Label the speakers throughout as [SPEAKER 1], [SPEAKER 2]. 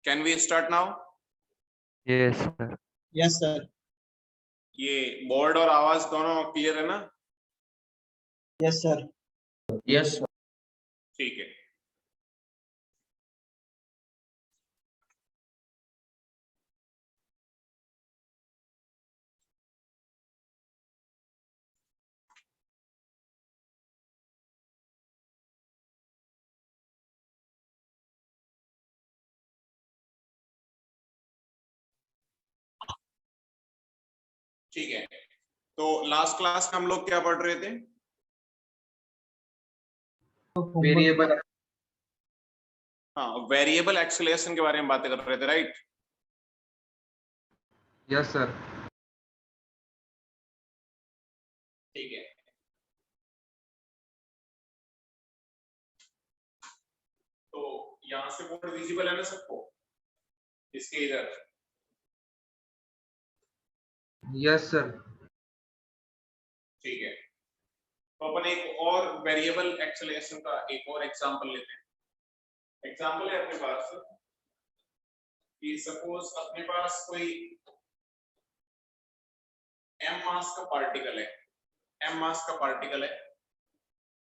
[SPEAKER 1] Can we start now?
[SPEAKER 2] Yes sir.
[SPEAKER 3] Yes sir.
[SPEAKER 1] ये board और आवाज दोनों क्लियर है ना?
[SPEAKER 3] Yes sir.
[SPEAKER 4] यस
[SPEAKER 1] ठीक है। ठीक है, तो लास्ट क्लास में हम लोग क्या पढ़ रहे थे?
[SPEAKER 4] वेरिएबल।
[SPEAKER 1] हाँ, वेरिएबल एक्सेलरेशन के बारे में बातें कर रहे थे, राइट?
[SPEAKER 4] Yes sir.
[SPEAKER 1] ठीक है, तो यहां से बोर्ड विजिबल है ना सबको? इसके इधर
[SPEAKER 4] यस सर।
[SPEAKER 1] ठीक है, तो अपन एक और वेरिएबल एक्सेलरेशन का एक और एग्जांपल लेते हैं। एग्जांपल है अपने पास कि सपोज अपने पास कोई m मास का पार्टिकल है, m मास का पार्टिकल है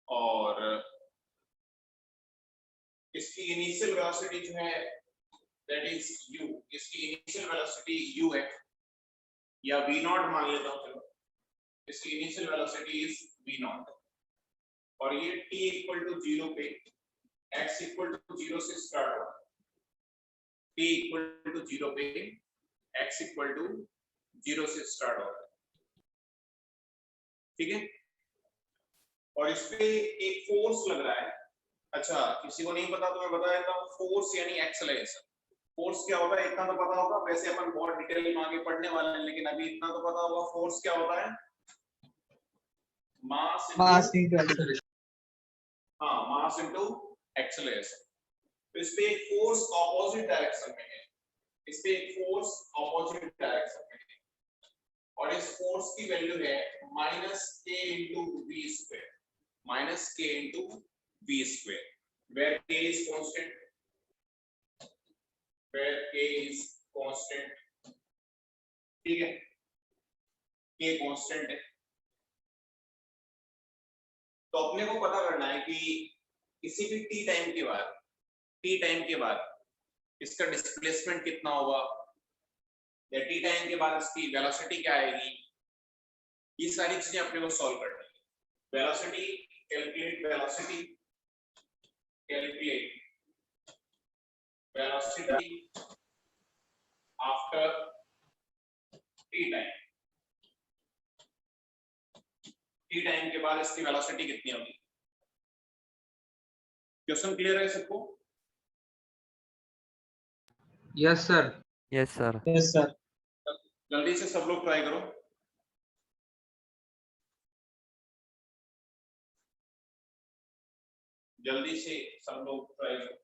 [SPEAKER 1] और इसकी इनिशियल वेलोसिटी जो है दैट इज u, इसकी इनिशियल वेलोसिटी u है या v नॉट मान लेता हूं, चलो इसकी initial velocity is v not और ये t इक्वल टू 0 पे x इक्वल टू 0 से स्टार्ट होगा, t इक्वल टू 0 पे x इक्वल टू 0 से स्टार्ट होगा, ठीक है? और इस पे एक फोर्स लग रहा है। अच्छा, किसी को नहीं पता तो मैं बता देता हूँ, फोर्स यानी एक्सेलरेशन। फोर्स क्या होता है इतना तो पता होगा, वैसे अपन बहुत डिटेल में आगे पढ़ने वाले हैं, लेकिन अभी इतना तो पता होगा फोर्स क्या होता है, मास
[SPEAKER 3] इनटू एक्सेलरेशन।
[SPEAKER 1] हाँ, मास इनटू एक्सेलरेशन। तो इस पे एक फोर्स ऑपोजिट डायरेक्शन में है, इस पे एक फोर्स ऑपोजिट डायरेक्शन में है और इस फोर्स की वैल्यू है -k into v square, -k into v square, where k is constant, where k is constant, ठीक है? k कांस्टेंट है। तो अपने को पता करना है कि किसी भी t टाइम के बाद इसका डिस्प्लेसमेंट कितना होगा या t टाइम के बाद इसकी वेलोसिटी क्या आएगी, ये सारी चीजें अपने को सॉल्व करनी है। Velocity, calculate velocity, calculate velocity after t time, t time के बाद इसकी वेलोसिटी कितनी होगी? क्वेश्चन क्लियर है सबको?
[SPEAKER 4] Yes sir.
[SPEAKER 2] Yes sir.
[SPEAKER 3] Yes sir.
[SPEAKER 1] जल्दी से सब लोग ट्राई करो। जल्दी से सब लोग ट्राई करो।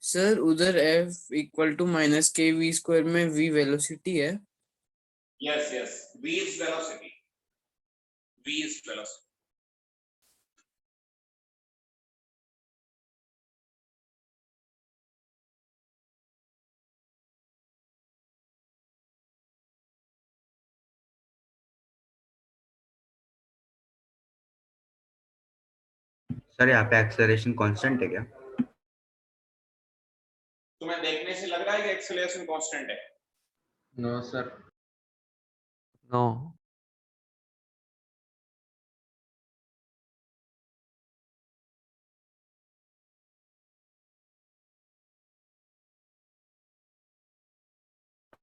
[SPEAKER 5] सर उधर f इक्वल टू -kv² में v वेलोसिटी है।
[SPEAKER 1] Yes yes, v is velocity, v is velocity.
[SPEAKER 6] Sir यहाँ पे एक्सेलरेशन कांस्टेंट है क्या?
[SPEAKER 1] तुम्हें देखने से लग रहा है कि एक्सेलरेशन कांस्टेंट है?
[SPEAKER 4] No sir.
[SPEAKER 2] नो।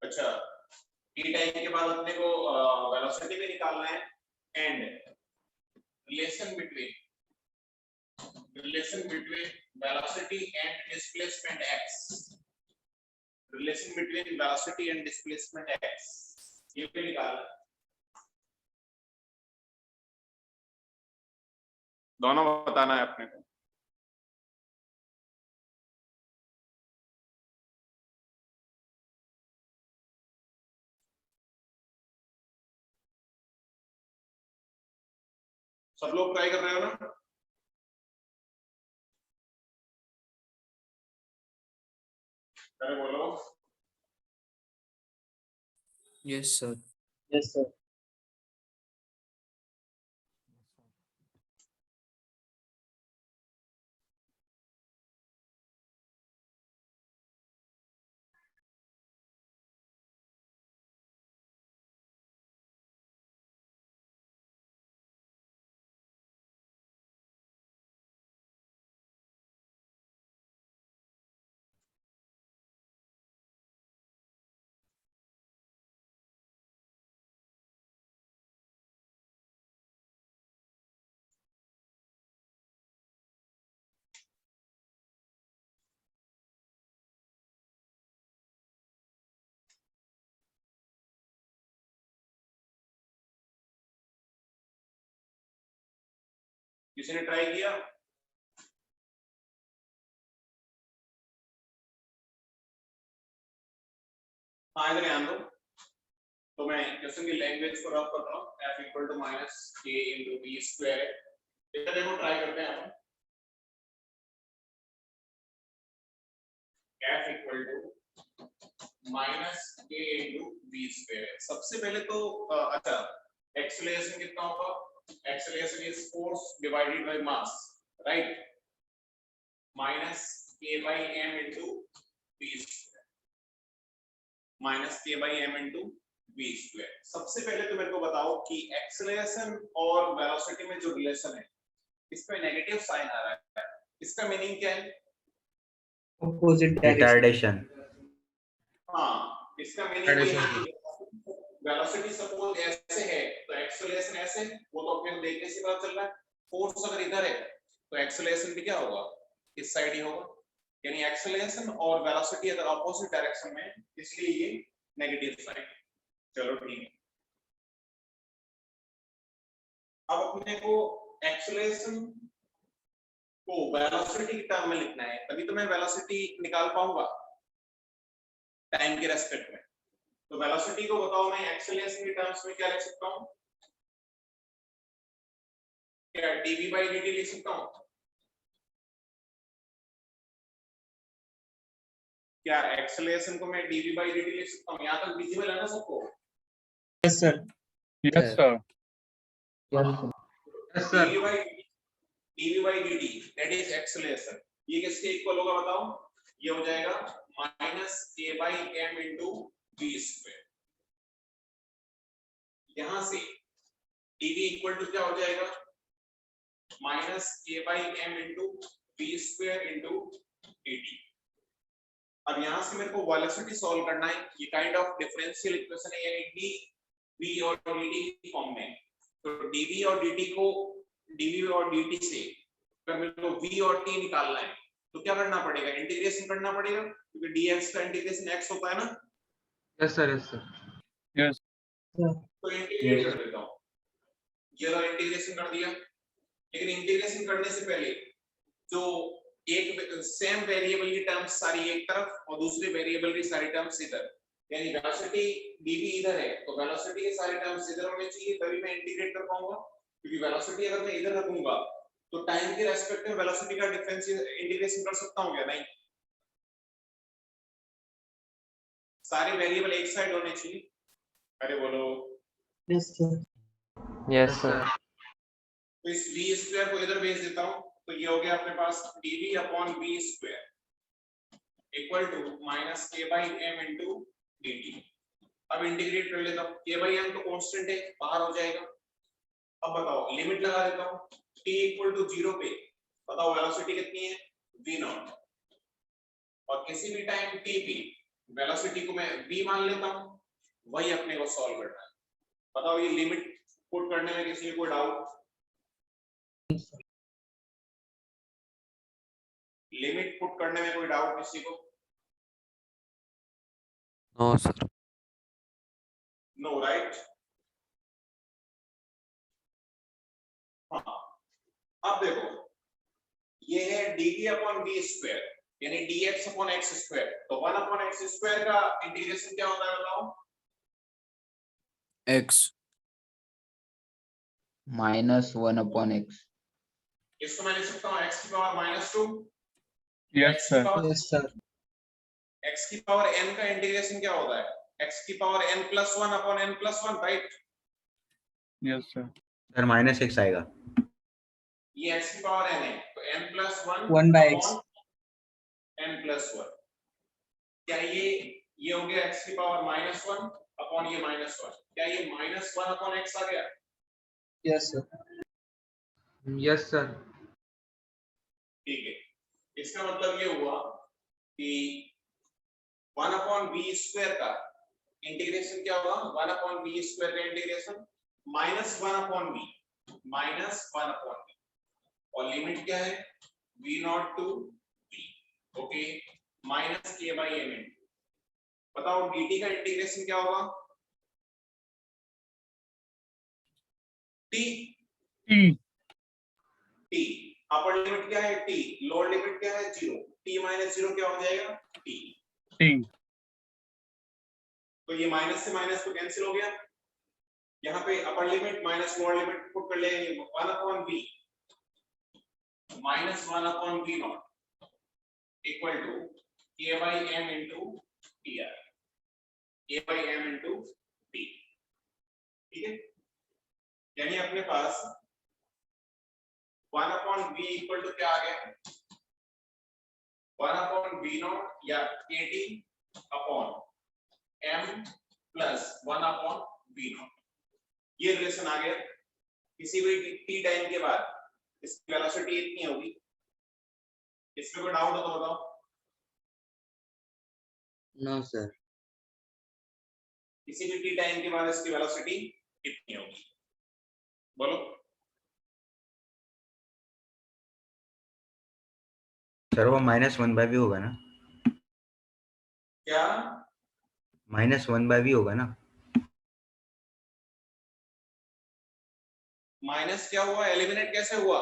[SPEAKER 1] अच्छा, t टाइम के बाद अपने को वेलोसिटी भी निकालना है and relation between velocity and displacement x, relation between velocity and displacement x, ये भी निकालना। दोनों बताना है अपने को। सब लोग ट्राई कर रहे हो ना? अरे बोलो।
[SPEAKER 5] Yes, sir.
[SPEAKER 3] Yes, sir.
[SPEAKER 1] किसी ने ट्राई किया? हाँ इधर ध्यान दो। तो मैं क्वेश्चन की लैंग्वेज को रफ कर रहा हूँ। f equal to minus K into B square. इधर देखो ट्राई करते हैं हम। f equal to minus K into B square. सबसे पहले तो अच्छा एक्सेलरेशन कितना होगा? Acceleration is force divided by mass, right? Minus K by M into B square, minus K by M into B square. सबसे पहले तो मेरे को बताओ कि एक्सेलरेशन और वेलोसिटी में जो रिलेशन है इस पे नेगेटिव साइन आ रहा है, इसका मीनिंग क्या है?
[SPEAKER 3] Opposite direction.
[SPEAKER 6] रिटार्डेशन।
[SPEAKER 1] हाँ, इसका मीनिंग ये है कि वेलोसिटी सपोज ऐसे है तो एक्सेलरेशन ऐसे है, वो तो अपने को देखने से पता चल रहा है। फोर्स अगर इधर है तो एक्सेलरेशन भी क्या होगा? इस साइड ही होगा। यानी एक्सेलरेशन और वेलोसिटी अगर ऑपोजिट डायरेक्शन में, इसलिए ये नेगेटिव साइन है। चलो ठीक है। अब अपने को एक्सेलरेशन को वेलोसिटी की टर्म में लिखना है, तभी तो मैं वेलोसिटी निकाल पाऊंगा टाइम के रेस्पेक्ट में। तो वेलोसिटी को बताओ मैं एक्सेलरेशन की टर्म्स में क्या लिख सकता हूं? क्या dv by dt लिख सकता हूं? क्या एक्सेलरेशन को मैं dv by dt लिख सकता हूं? यहां तक विजिबल है ना सबको?
[SPEAKER 3] Yes, sir.
[SPEAKER 7] Yes, sir.
[SPEAKER 4] Yes, sir.
[SPEAKER 1] dv by dt that is acceleration। ये किसके इक्वल होगा बताओ? ये हो जाएगा minus k by m into v square. यहां से dv इक्वल टू क्या हो जाएगा? Minus k by m into v square into dt। अब यहां से मेरे को वेलोसिटी सॉल्व करना है। ये काइंड ऑफ डिफरेंशियल इक्वेशन है, यानी डी v और dt फॉर्म में। तो dv और dt को dv और dt से अगर मेरे को v और t निकालना है तो क्या करना पड़ेगा? इंटीग्रेशन करना पड़ेगा, क्योंकि dx का इंटीग्रेशन x होता है ना।
[SPEAKER 4] Yes, sir. Yes, sir.
[SPEAKER 7] Yes.
[SPEAKER 1] तो इंटीग्रेट कर देता हूं। ये लो इंटीग्रेशन कर दिया। लेकिन इंटीग्रेशन करने से पहले जो एक सेम वेरिएबल की टर्म्स सारी एक तरफ और दूसरे वेरिएबल की सारी टर्म्स इधर, यानी वेलोसिटी dv इधर है तो वेलोसिटी के सारे टर्म्स इधर होने चाहिए, तभी मैं इंटीग्रेट कर पाऊंगा। क्योंकि वेलोसिटी अगर मैं इधर रखूंगा तो टाइम के रेस्पेक्ट में वेलोसिटी का डिफरेंस इंटीग्रेशन कर सकता हूं क्या? नहीं, सारे वेरिएबल एक साइड होने चाहिए। अरे बोलो।
[SPEAKER 3] Yes, sir.
[SPEAKER 2] Yes, sir.
[SPEAKER 1] तो इस v स्क्वायर को इधर भेज देता हूं, तो ये हो गया अपने पास dv upon v square equal to minus k by m into dt। अब इंटीग्रेट कर लेता हूं। k बाई m तो कांस्टेंट है, बाहर हो जाएगा। अब बताओ लिमिट लगा देता हूं t इक्वल टू 0 पे। बताओ वेलोसिटी कितनी है? v not. और किसी भी टाइम t पे वेलोसिटी को मैं v मान लेता हूं, वही अपने को सॉल्व करना है। बताओ ये लिमिट पुट करने में किसी को डाउट? लिमिट पुट करने में कोई डाउट किसी को?
[SPEAKER 2] No, sir.
[SPEAKER 1] No, right? हाँ, अब देखो ये है डी अपॉन वी स्क्वायर यानी dx अपॉन एक्स स्क्वायर, तो 1 अपॉन एक्स स्क्वायर का इंटीग्रेशन क्या होता है बताओ?
[SPEAKER 5] x
[SPEAKER 8] -1/x।
[SPEAKER 1] इसको मैं लिख सकता हूँ x की power -2
[SPEAKER 7] Yes, sir.
[SPEAKER 3] Yes, sir.
[SPEAKER 1] x की पावर n का इंटीग्रेशन क्या होता है? x की power n+1 upon n+1, right?
[SPEAKER 7] Yes, sir.
[SPEAKER 6] Sir -x आएगा।
[SPEAKER 1] ये x की पावर n है तो n+1
[SPEAKER 3] 1 by x.
[SPEAKER 1] n+1, क्या ये हो गया x की पावर -1 अपॉन ये -1, क्या ये -1 अपॉन x आ गया?
[SPEAKER 3] Yes, sir.
[SPEAKER 4] Yes, sir.
[SPEAKER 1] ठीक है, इसका मतलब ये हुआ कि 1 अपॉन v स्क्वायर का इंटीग्रेशन क्या होगा? 1 अपॉन v स्क्वायर का integration -1 upon v, -1 upon v, और लिमिट क्या है? v0 to v, okay, -k/m। बताओ dt का इंटीग्रेशन क्या होगा? t
[SPEAKER 7] T.
[SPEAKER 1] t, upper limit क्या है? t, लोअर लिमिट क्या है? 0, t - 0 क्या हो जाएगा? t,
[SPEAKER 7] T.
[SPEAKER 1] तो ये माइनस से माइनस तो कैंसिल हो गया, यहाँ पे upper limit minus lower limit put कर लेंगे, 1 upon v -1 upon v nought equal to k/m into tr, k/m into t, ठीक है? यानी अपने पास 1 अपॉन v इक्वल टू क्या आ गया? 1 अपॉन v नॉट या kt upon m plus 1 upon v nought, ये रिलेशन आ गया। किसी भी t टाइम के बाद इसकी वेलोसिटी इतनी होगी, इसमें कोई डाउट हो तो बताओ?
[SPEAKER 6] No sir.
[SPEAKER 1] किसी भी t टाइम के बाद इसकी वेलोसिटी इतनी होगी, बोलो।
[SPEAKER 6] सर वो -1/v होगा ना?
[SPEAKER 1] क्या
[SPEAKER 6] -1/v होगा ना?
[SPEAKER 1] माइनस क्या हुआ? एलिमिनेट कैसे हुआ?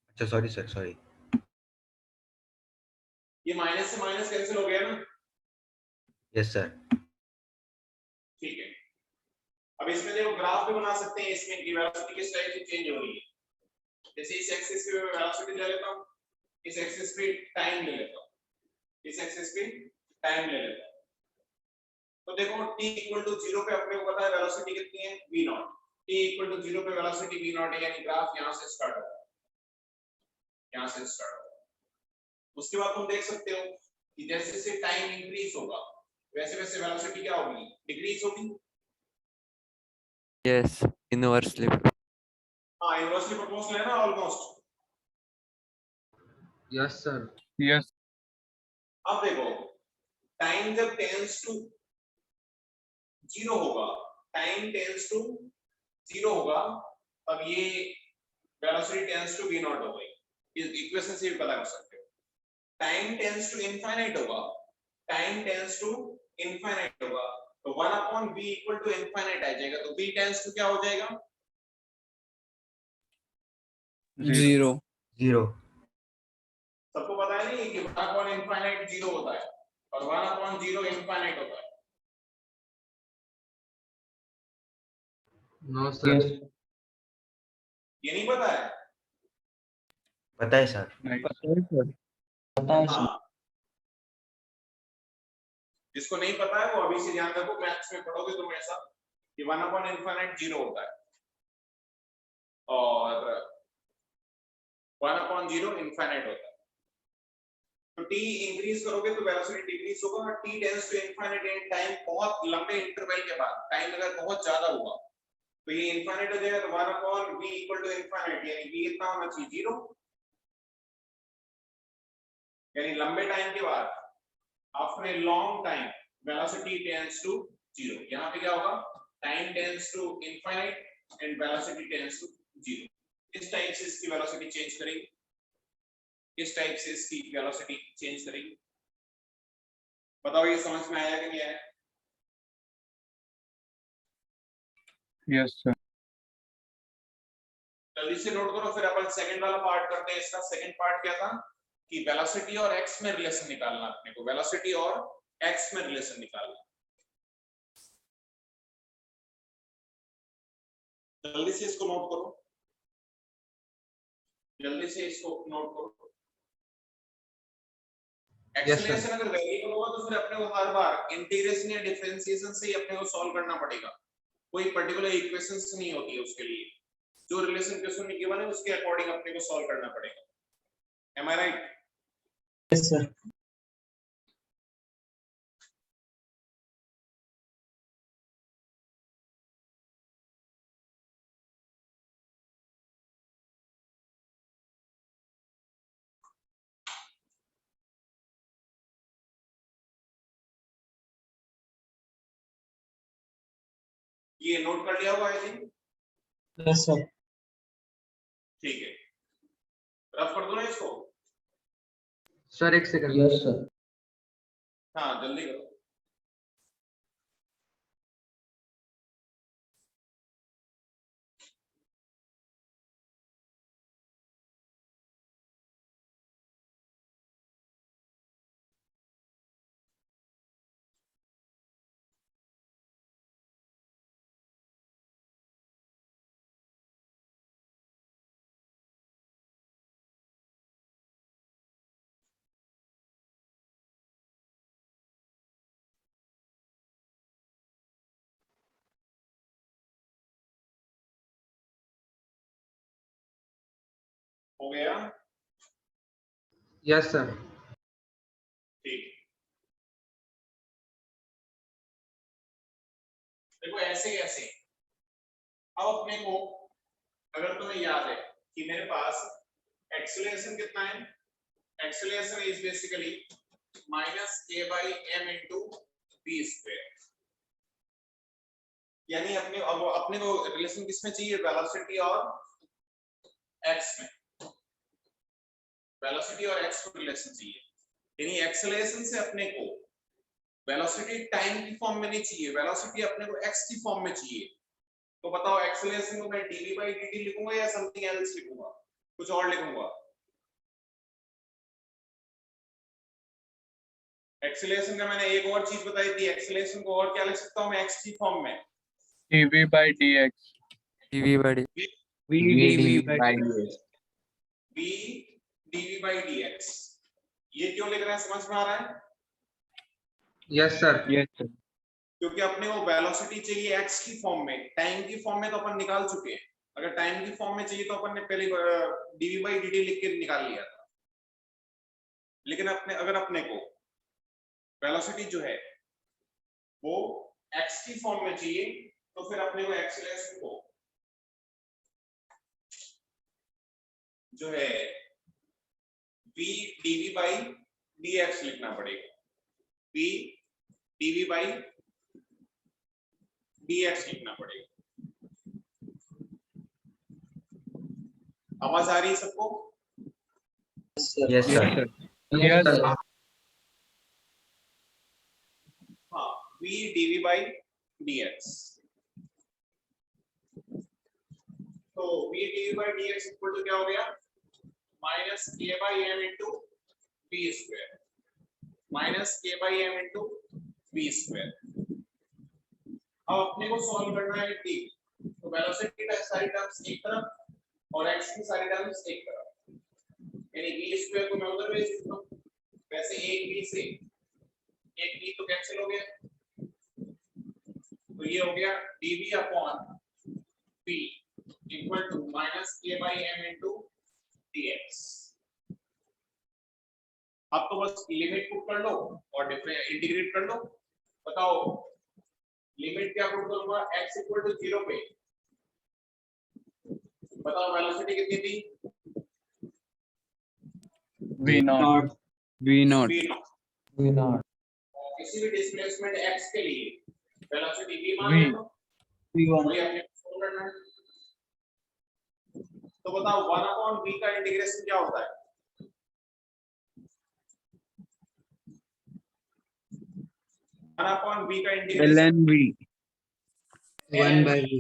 [SPEAKER 6] अच्छा सॉरी सर, सॉरी।
[SPEAKER 1] ये माइनस से माइनस कैंसिल हो गया ना,
[SPEAKER 6] यस सर।
[SPEAKER 1] ठीक है। अब इसमें देखो ग्राफ भी बना सकते हैं, इसमें की वेलोसिटी किस टाइप से चेंज हो रही है। जैसे इस एक्सिस पे मैं वेलोसिटी ले लेता हूं, इस एक्सिस पे टाइम ले लेता हूं, इस एक्सिस पे टाइम ले लेता हूं, तो देखो t इक्वल टू 0 पे अपने को पता है वेलोसिटी कितनी है? v0, t इक्वल टू 0 पे वेलोसिटी v0 है, यानी ग्राफ यहां से स्टार्ट होगा, यहां से स्टार्ट होगा। उसके बाद तुम देख सकते हो कि जैसे जैसे टाइम इंक्रीज होगा वैसे वैसे वेलोसिटी क्या होगी? डिक्रीज होगी।
[SPEAKER 2] Yes. Inversely.
[SPEAKER 1] हाँ, इनवर्सली प्रोपोर्शनल है ना, ऑलमोस्ट।
[SPEAKER 4] Yes, sir.
[SPEAKER 7] Yes.
[SPEAKER 1] अब देखो टाइम जब टेंड्स टू 0 होगा, टाइम टेंड्स टू 0 होगा, तब ये वेलोसिटी टेंड्स टू v0 हो गई। इस इक्वेशन से भी पता कर सकते हो। टाइम टेंड्स टू इनफाइनाइट होगा, टाइम टेंड्स टू इनफाइनाइट होगा, तो 1 upon v equal to infinite आ जाएगा, तो v टेंड्स टू क्या हो जाएगा?
[SPEAKER 5] 0
[SPEAKER 6] 0।
[SPEAKER 1] सबको पता है नहीं कि 1 अपॉन इनफाइनाइट 0 होता है और 1 अपॉन 0 इनफाइनाइट होता है।
[SPEAKER 4] No, sir.
[SPEAKER 1] ये नहीं पता है?
[SPEAKER 6] पता है सर।
[SPEAKER 7] Nice.
[SPEAKER 1] हाँ, जिसको नहीं पता है वो अभी से ध्यान रखो, मैथ्स में पढ़ोगे तुम ऐसा कि 1 अपॉन इनफाइनाइट 0 होता है और 1 अपॉन 0 इनफाइनाइट होता है। तो t इंक्रीज करोगे तो वेलोसिटी डिक्रीज होगा, और t tends to infinite in time बहुत लंबे इंटरवल के बाद, टाइम अगर बहुत ज्यादा हुआ तो ये इनफाइनाइट हो जाएगा, तो 1 upon v equal to infinite, यानी v कितना होना चाहिए? 0, यानी लंबे टाइम के बाद after a long time velocity tends to 0। यहां पे क्या होगा? Time tends to infinite and velocity tends to 0। इस टाइप से इसकी वेलोसिटी चेंज करेगी, इस टाइप से इसकी वेलोसिटी चेंज करेगी। बताओ ये समझ में आया कि नहीं आया?
[SPEAKER 7] Yes, sir.
[SPEAKER 1] जल्दी से नोट करो, फिर अपन सेकंड वाला पार्ट करते हैं। इसका सेकंड पार्ट क्या था कि वेलोसिटी और एक्स में रिलेशन निकालना, अपने को वेलोसिटी और एक्स में रिलेशन निकालना। जल्दी से इसको नोट करो, जल्दी से इसको नोट करो। एक्सेलरेशन अगर वेरिएबल होगा तो फिर अपने को हर बार इंटीग्रेशन या डिफरेंशिएशन से ही अपने को सॉल्व करना पड़ेगा, कोई पर्टिकुलर इक्वेशंस नहीं होती है उसके लिए। जो रिलेशन क्वेश्चन में गिवन है उसके अकॉर्डिंग अपने को सॉल्व करना पड़ेगा। M I right?
[SPEAKER 3] Yes, sir.
[SPEAKER 1] ये नोट कर लिया होगा आई थिंक।
[SPEAKER 3] Yes, sir.
[SPEAKER 1] ठीक है, रफ कर दो ना इसको।
[SPEAKER 4] सर एक सेकंड।
[SPEAKER 8] Yes, sir.
[SPEAKER 1] हाँ जल्दी करो। हो गया?
[SPEAKER 4] Yes sir.
[SPEAKER 1] ठीक। देखो ऐसे कैसे, अब अपने को अगर तुम्हें याद है कि मेरे पास एक्सेलरेशन कितना है, acceleration is basically -k/m * v²। यानी अपने को रिलेशन किसमें चाहिए, वेलोसिटी और एक्स में, वेलोसिटी और एक्स में रिलेशन चाहिए। यानी एक्सेलरेशन से अपने को वेलोसिटी टाइम की फॉर्म में नहीं चाहिए, वेलोसिटी अपने को एक्स की फॉर्म में चाहिए। तो बताओ एक्सेलरेशन को मैं dv/dt लिखूंगा या समथिंग एल्स लिखूंगा, कुछ और लिखूंगा? एक्सेलरेशन का मैंने एक और चीज बताई थी, एक्सेलरेशन को और क्या लिख सकता हूं मैं एक्स की फॉर्म में?
[SPEAKER 7] dv/dx.
[SPEAKER 2] dv/d
[SPEAKER 8] by dx.
[SPEAKER 1] v dv/dx। ये क्यों लिख रहे हैं, समझ में आ रहा है?
[SPEAKER 4] Yes sir.
[SPEAKER 7] Yes, sir.
[SPEAKER 1] क्योंकि अपने को वेलोसिटी चाहिए एक्स की फॉर्म में, टाइम की फॉर्म में तो अपन निकाल चुके हैं। अगर टाइम की फॉर्म में चाहिए तो अपन ने पहले dv/dt लिख के निकाल लिया था। लेकिन अगर अपने को वेलोसिटी जो है वो एक्स की फॉर्म में चाहिए तो फिर अपने को एक्सेलरेशन को जो है v dv/dx लिखना पड़ेगा, v dv/dx लिखना पड़ेगा। आवाज आ रही है सबको?
[SPEAKER 3] Yes, sir.
[SPEAKER 6] Yes, sir.
[SPEAKER 7] Yes, sir.
[SPEAKER 1] हाँ, v dv/dx। तो v dv/dx इक्वल टू क्या हो गया, -k/m * v², -k/m * v²। अब अपने को सॉल्व करना है t, तो वेलोसिटी का सारी टर्म्स एक तरफ और x की सारी टर्म्स एक तरफ, यानी v² को मैं उधर भेज देता हूं। वैसे एक v से एक v तो कैंसिल हो गया, तो ये हो गया dv/v equal to -k/m * dx। अब तो बस लिमिट पुट कर लो और इंटीग्रेट कर लो। बताओ लिमिट क्या पुट करूंगा, x इक्वल टू 0 पे। बताओ वेलोसिटी कितनी थी,
[SPEAKER 7] v0.
[SPEAKER 5] v0
[SPEAKER 1] और किसी भी डिस्प्लेसमेंट x के लिए वेलोसिटी v मान
[SPEAKER 7] V.
[SPEAKER 1] लो,
[SPEAKER 3] V1.
[SPEAKER 1] वही अपने को solve करना है। तो बताओ 1/v का इंटीग्रेशन क्या होता है, 1/v का integration
[SPEAKER 7] ln v.
[SPEAKER 3] 1 by V.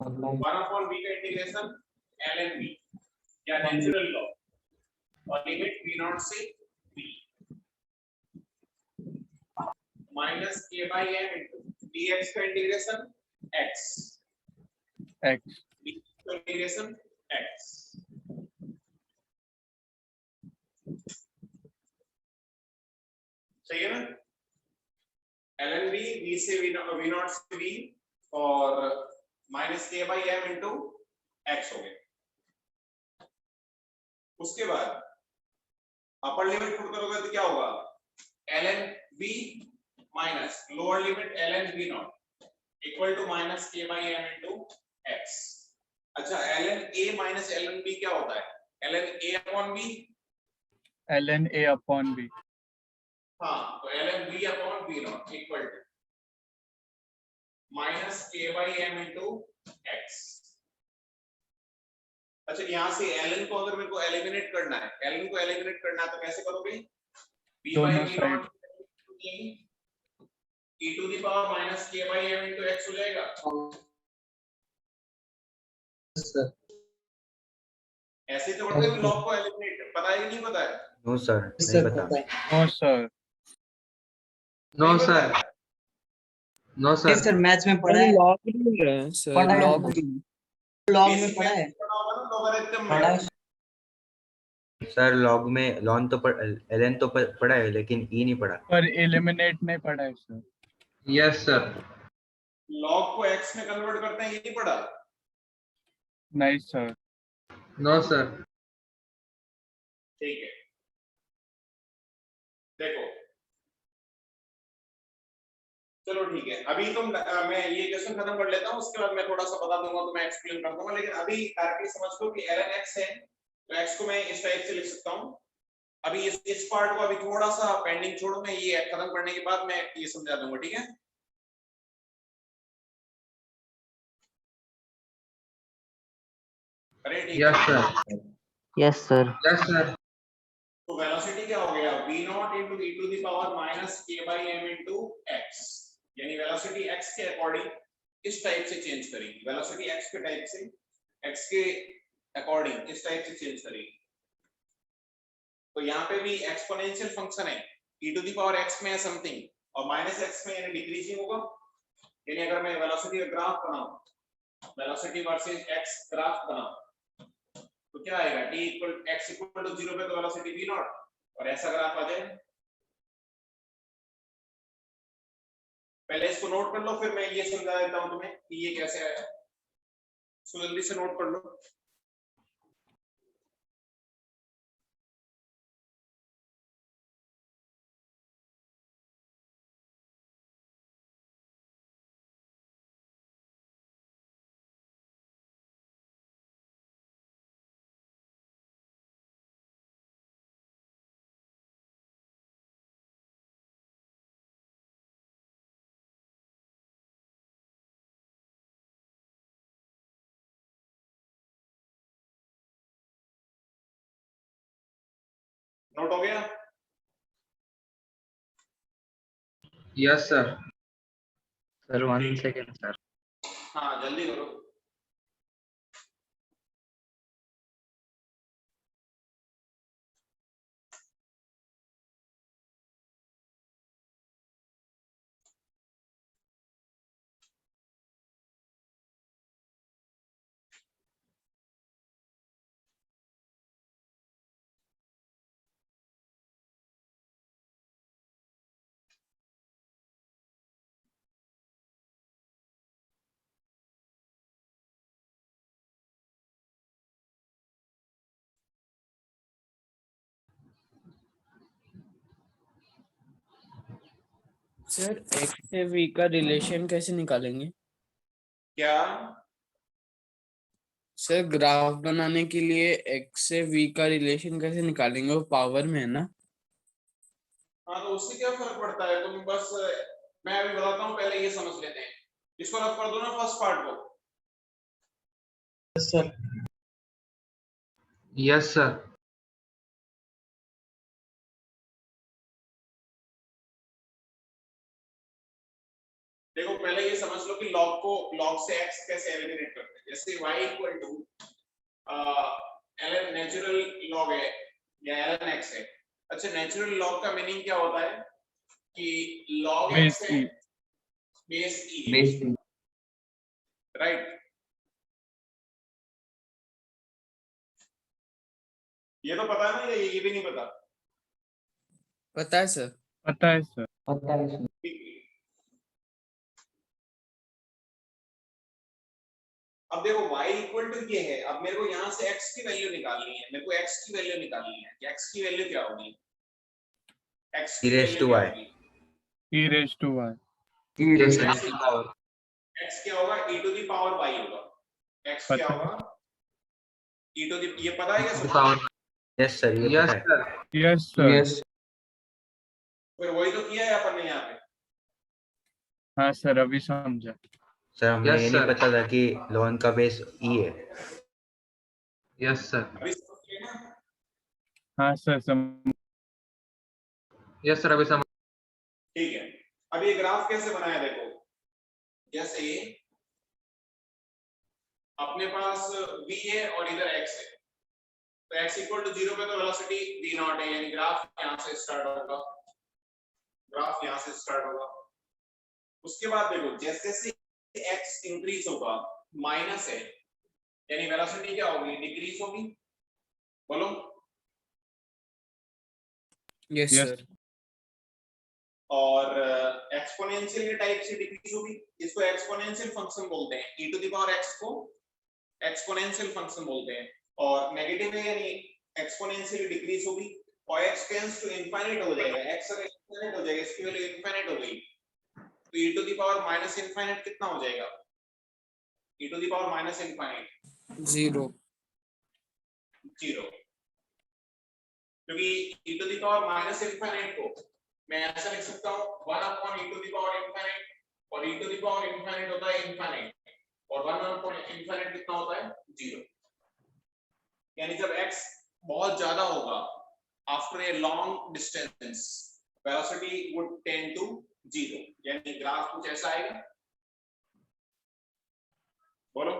[SPEAKER 1] One upon v का इंटीग्रेशन ln v या नेचुरल लॉ और लिमिट v नॉट से v minus k by m into dx का इंटीग्रेशन x
[SPEAKER 7] X.
[SPEAKER 1] dx का इंटीग्रेशन x सही है ना ln v v से v नॉट से v और minus k by m into x हो गया। उसके बाद अपर लिमिट पुट करोगे तो क्या होगा ln v minus lower limit ln v nought equal to minus k by m into x। अच्छा ln a minus ln b क्या होता है ln a upon b
[SPEAKER 7] ln A upon B.
[SPEAKER 1] हाँ तो ln b upon b nought equal to minus k by m into x। अच्छा यहाँ से ln को अगर मेरे को एलिमिनेट करना है ln को एलिमिनेट करना है तो कैसे करोगे b by
[SPEAKER 7] दोनों
[SPEAKER 1] b
[SPEAKER 7] side.
[SPEAKER 1] Not e to the power minus k by m into x हो जाएगा।
[SPEAKER 3] Yes, sir.
[SPEAKER 1] ऐसे तो पढ़ते हैं लॉग को एलिमिनेट पता है कि नहीं पता है
[SPEAKER 6] नो सर
[SPEAKER 3] Yes,
[SPEAKER 6] नहीं
[SPEAKER 3] sir.
[SPEAKER 6] पता।
[SPEAKER 3] पता है।
[SPEAKER 7] No, sir.
[SPEAKER 4] नो
[SPEAKER 1] नहीं पता
[SPEAKER 4] सर
[SPEAKER 1] है?
[SPEAKER 4] No
[SPEAKER 3] Yes,
[SPEAKER 4] sir
[SPEAKER 3] sir. Maths में पढ़ा है।
[SPEAKER 5] लॉग रूल है सर
[SPEAKER 3] पढ़ा है
[SPEAKER 5] लॉग
[SPEAKER 3] हमने।
[SPEAKER 5] रूल
[SPEAKER 3] लॉग में
[SPEAKER 1] Basic
[SPEAKER 3] पढ़ा है।
[SPEAKER 1] maths पढ़ा होगा ना logarithm
[SPEAKER 3] पढ़ा है।
[SPEAKER 1] में
[SPEAKER 6] सर लॉग में लॉन तो ln तो पढ़ा है लेकिन ई नहीं पढ़ा।
[SPEAKER 7] पर eliminate नहीं पढ़ा है sir.
[SPEAKER 4] यस सर
[SPEAKER 1] log को x में कन्वर्ट करते हैं ये नहीं पढ़ा
[SPEAKER 7] नहीं sir.
[SPEAKER 4] नो सर
[SPEAKER 1] ठीक है देखो चलो ठीक है अभी तो मैं ये क्वेश्चन खत्म कर लेता हूँ उसके बाद मैं थोड़ा सा बता दूंगा तो मैं एक्सप्लेन कर दूंगा लेकिन अभी डायरेक्टली समझ लो कि ln x है तो x को मैं इस टाइप से लिख सकता हूँ। अभी इस पार्ट को अभी थोड़ा सा पेंडिंग छोड़ो मैं ये खत्म करने के बाद मैं ये समझा दूंगा ठीक है। अरे ठीक
[SPEAKER 4] यस
[SPEAKER 1] है
[SPEAKER 4] sir
[SPEAKER 2] Yes, sir.
[SPEAKER 4] Yes sir
[SPEAKER 1] तो वेलोसिटी क्या हो गया v not into e to the power minus k by m into x यानी वेलोसिटी x के अकॉर्डिंग इस टाइप से चेंज करेगी वेलोसिटी x के टाइप से x के अकॉर्डिंग इस टाइप से चेंज करेगी। तो यहाँ पे भी एक्सपोनेंशियल फंक्शन है e to the power x में है समथिंग और माइनस x में यानी डिक्रीजिंग होगा यानी अगर मैं वेलोसिटी का ग्राफ बनाऊं वेलोसिटी वर्सेस x ग्राफ बनाऊं तो क्या आएगा t equal x equal to 0 पे तो वेलोसिटी v नॉट और ऐसा ग्राफ आ जाए। पहले इसको नोट कर लो फिर मैं ये समझा देता हूं तुम्हें कि ये कैसे आएगा सो जल्दी से नोट कर लो। नोट हो गया
[SPEAKER 4] yes sir
[SPEAKER 2] Sir, 1 second, sir.
[SPEAKER 1] हाँ जल्दी करो।
[SPEAKER 5] सर x से v का रिलेशन कैसे निकालेंगे
[SPEAKER 1] क्या
[SPEAKER 5] सर ग्राफ बनाने के लिए x से v का रिलेशन कैसे निकालेंगे वो पावर में है ना।
[SPEAKER 1] हाँ तो उससे क्या फर्क पड़ता है तुम बस मैं अभी बताता हूँ पहले ये समझ लेते हैं इसको रफ कर दो ना फर्स्ट पार्ट को।
[SPEAKER 3] Yes, sir.
[SPEAKER 4] यस सर
[SPEAKER 1] देखो पहले ये समझ लो कि log से x कैसे एलिमिनेट करते हैं। जैसे y equal to ln natural log है या ln x है। अच्छा, नेचुरल log का मीनिंग क्या होता है कि log x है बेस e, राइट। ये तो पता है ना, ये भी नहीं पता?
[SPEAKER 5] पता है सर।
[SPEAKER 7] पता है सर।
[SPEAKER 1] अब देखो y इक्वल टू ये है, अब मेरे को यहाँ से x की वैल्यू निकालनी है, मेरे को x की वैल्यू निकालनी है कि x की वैल्यू क्या होगी। x की
[SPEAKER 6] E raised
[SPEAKER 1] वैल्यू
[SPEAKER 6] to
[SPEAKER 1] क्या
[SPEAKER 6] y.
[SPEAKER 1] होगी?
[SPEAKER 7] e raised to y.
[SPEAKER 1] x क्या होगा? e to the power y होगा। x क्या
[SPEAKER 7] पता
[SPEAKER 1] होगा? e टू द, ये पता है क्या सब?
[SPEAKER 6] Yes sir, ये
[SPEAKER 4] Yes
[SPEAKER 6] पता है.
[SPEAKER 4] sir.
[SPEAKER 7] yes sir.
[SPEAKER 8] Yes.
[SPEAKER 1] फिर वही तो किया है अपन ने यहाँ पे।
[SPEAKER 7] हाँ सर, अभी समझा।
[SPEAKER 6] सर हमें
[SPEAKER 4] Yes,
[SPEAKER 6] ये नहीं
[SPEAKER 4] sir.
[SPEAKER 6] पता था कि ln का बेस e है.
[SPEAKER 4] Yes sir.
[SPEAKER 1] अभी समझ गए ना?
[SPEAKER 7] हाँ सर
[SPEAKER 4] Yes sir, अभी समझ.
[SPEAKER 1] ठीक है। अब ये ग्राफ कैसे बनाया देखो, जैसे अपने पास v है और इधर x है, तो x इक्वल टू 0 पे तो वेलोसिटी v नॉट है, यानी ग्राफ यहाँ से स्टार्ट होगा, ग्राफ यहाँ से स्टार्ट होगा। उसके बाद देखो जैसे जैसे x इंक्रीज होगा माइनस है, यानी वेलोसिटी क्या होगी? डिक्रीज होगी। बोलो।
[SPEAKER 5] Yes
[SPEAKER 7] Yes.
[SPEAKER 5] सर।
[SPEAKER 1] और एक्सपोनेंशियल टाइप से डिक्रीज होगी, इसको एक्सपोनेंशियल फंक्शन बोलते हैं। e to the power x को एक्सपोनेंशियल फंक्शन बोलते हैं। और नेगेटिव है यानी एक्सपोनेंशियली डिक्रीज होगी और x टेंड्स टू इनफाइनाइट हो जाएगा। x अगर इनफाइनाइट हो जाएगा, इसकी वैल्यू इनफाइनाइट हो गई, तो e to the power minus infinite कितना हो जाएगा? e to the power minus infinite
[SPEAKER 5] 0।
[SPEAKER 1] 0, क्योंकि e to the power minus infinite को मैं ऐसा लिख सकता हूँ 1 upon e to the power infinite, और e to the power infinite होता है इनफाइनाइट, और 1 अपॉन इनफाइनाइट कितना होता है? 0। यानी जब x बहुत ज्यादा होगा after a long distance, velocity would tend to 0, यानी ग्राफ कुछ ऐसा आएगा। बोलो।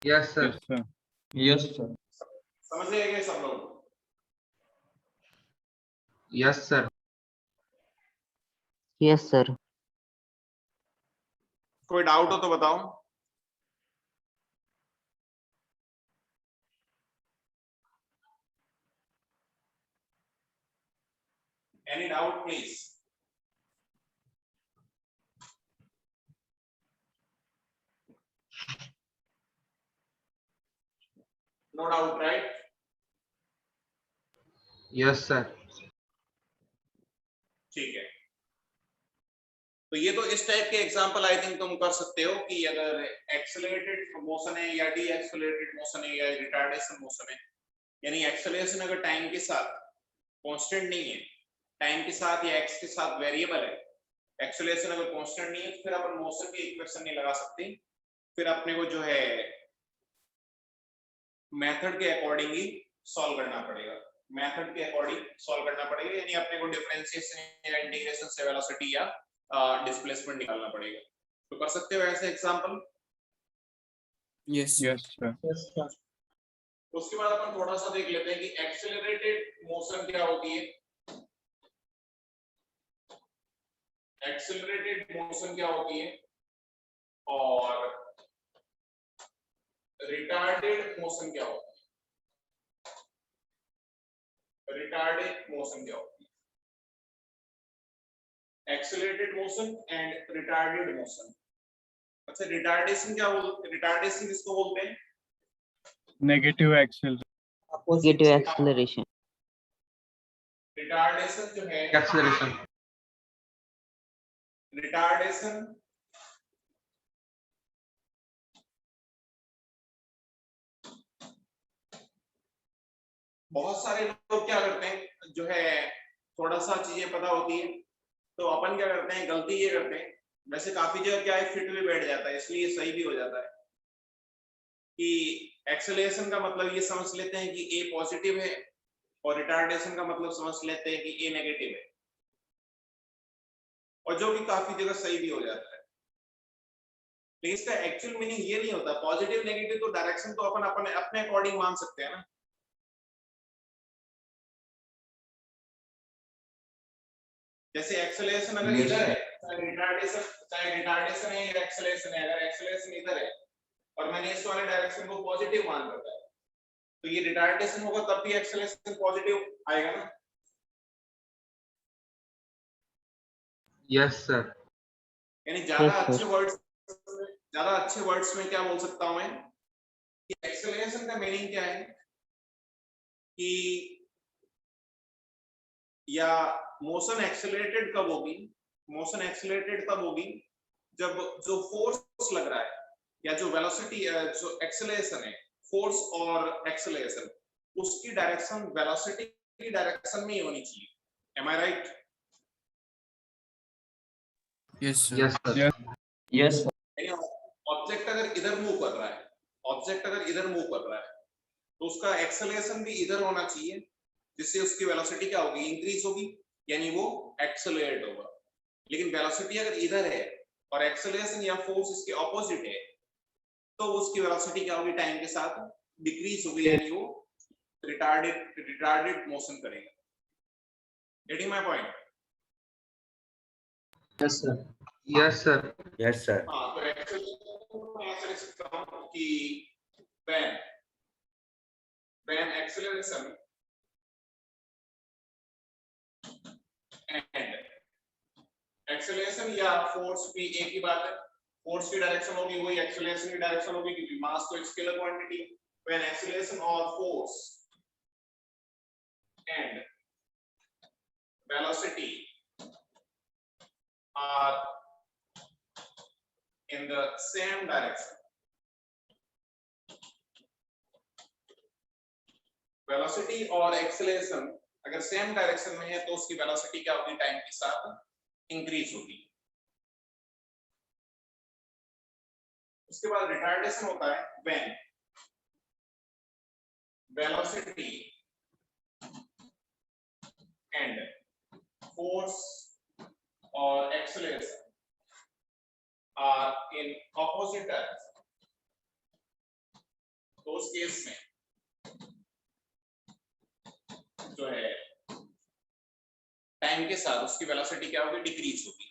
[SPEAKER 4] Yes sir.
[SPEAKER 7] yes sir.
[SPEAKER 8] Yes sir.
[SPEAKER 1] समझ गए क्या सब लोग?
[SPEAKER 4] Yes sir.
[SPEAKER 2] Yes sir.
[SPEAKER 1] कोई डाउट हो तो बताओ। Any doubt please? No doubt, right?
[SPEAKER 4] Yes sir.
[SPEAKER 1] ठीक है। तो ये तो इस टाइप के एग्जांपल आई थिंक तुम कर सकते हो कि अगर एक्सेलरेटेड मोशन है या डी एक्सेलरेटेड मोशन है या रिटार्डेशन मोशन है, यानी एक्सेलरेशन अगर टाइम के साथ कांस्टेंट नहीं है, टाइम के साथ या एक्स के साथ वेरिएबल है, एक्सेलरेशन अगर कांस्टेंट नहीं है, तो फिर अपन मोशन की इक्वेशन नहीं लगा सकते, फिर अपने को जो है मेथड के अकॉर्डिंग ही सॉल्व करना पड़ेगा, मेथड के अकॉर्डिंग सॉल्व करना पड़ेगा, यानी अपने को डिफरेंशिएशन या इंटीग्रेशन से वेलोसिटी या डिस्प्लेसमेंट निकालना पड़ेगा। तो कर सकते हो ऐसे एग्जांपल?
[SPEAKER 5] Yes
[SPEAKER 7] yes sir.
[SPEAKER 1] उसके बाद अपन थोड़ा सा देख लेते हैं कि एक्सेलरेटेड मोशन क्या होती है। एक्सेलरेटेड मोशन क्या होती है और रिटार्डेड मोशन क्या होती है। रिटार्डेड मोशन क्या होती है? Accelerated motion and retarded motion. अच्छा, रिटार्डेशन क्या बोलते, रिटार्डेशन किसको बोलते हैं?
[SPEAKER 7] Negative axle.
[SPEAKER 2] Negative acceleration.
[SPEAKER 1] Retardation जो है,
[SPEAKER 4] Acceleration.
[SPEAKER 1] रिटार्डेशन बहुत सारे लोग क्या करते हैं, जो है थोड़ा सा चीजें पता होती है तो अपन क्या करते हैं, गलती ये करते हैं, वैसे काफी जगह क्या है फिट भी बैठ जाता है, इसलिए सही भी हो जाता है कि एक्सेलरेशन का मतलब ये समझ लेते हैं कि ए पॉजिटिव है और रिटार्डेशन का मतलब समझ लेते हैं कि ए नेगेटिव है। और जो कि काफी जगह सही भी हो जाता है। लेकिन इसका एक्चुअल मीनिंग ये नहीं होता। पॉजिटिव नेगेटिव तो डायरेक्शन तो अपन अपने अपने अकॉर्डिंग मान सकते हैं ना। जैसे एक्सेलरेशन अगर
[SPEAKER 8] Yes,
[SPEAKER 1] इधर
[SPEAKER 8] sir.
[SPEAKER 1] है, चाहे रिटार्डेशन है या एक्सेलरेशन है, अगर एक्सेलरेशन इधर है और मैंने इस वाले डायरेक्शन को पॉजिटिव मान रखा है, तो ये रिटार्डेशन होगा तब भी एक्सेलरेशन पॉजिटिव आएगा ना।
[SPEAKER 4] Yes sir.
[SPEAKER 1] यानी ज्यादा
[SPEAKER 2] Yes, sir.
[SPEAKER 1] अच्छे वर्ड्स में क्या बोल सकता हूं मैं कि एक्सेलरेशन का मीनिंग क्या है कि या मोशन एक्सेलरेटेड कब होगी, मोशन एक्सेलरेटेड तब होगी जब जो फोर्स लग रहा है या जो वेलोसिटी जो एक्सेलरेशन है, फोर्स और एक्सेलरेशन, उसकी डायरेक्शन वेलोसिटी की डायरेक्शन में ही होनी चाहिए। Am I right?
[SPEAKER 5] Yes, sir.
[SPEAKER 4] Yes sir.
[SPEAKER 7] Yes.
[SPEAKER 8] Yes, sir.
[SPEAKER 1] Object अगर इधर मूव कर रहा है, ऑब्जेक्ट अगर इधर मूव कर रहा है तो उसका एक्सेलरेशन भी इधर होना चाहिए, जिससे उसकी वेलोसिटी क्या होगी, इंक्रीज होगी, यानी वो एक्सेलरेट होगा। लेकिन वेलोसिटी अगर इधर है और एक्सेलरेशन या फोर्स इसके ऑपोजिट है तो उसकी वेलोसिटी क्या होगी, टाइम के साथ डिक्रीज होगी, यानी वो रिटार्डेड मोशन करेगा। Getting my point?
[SPEAKER 3] Yes, sir.
[SPEAKER 4] Yes sir.
[SPEAKER 6] Yes sir.
[SPEAKER 1] हाँ, तो एक्सेलरेशन मैं ऐसे लिख सकता हूँ कि when acceleration and acceleration या फोर्स भी एक ही बात है। फोर्स की डायरेक्शन होगी वही एक्सेलरेशन की डायरेक्शन होगी, क्योंकि मास तो एक scalar quantity. when acceleration or force and velocity are in the same direction, velocity और एक्सेलरेशन अगर सेम डायरेक्शन में है तो उसकी वेलोसिटी क्या होगी, टाइम के साथ इंक्रीज होगी। उसके बाद रिटार्डेशन होता है व्हेन वेलोसिटी एंड फोर्स और acceleration are in opposite direction. तो उस केस में जो है टाइम के साथ उसकी वेलोसिटी क्या होगी, डिक्रीज होगी।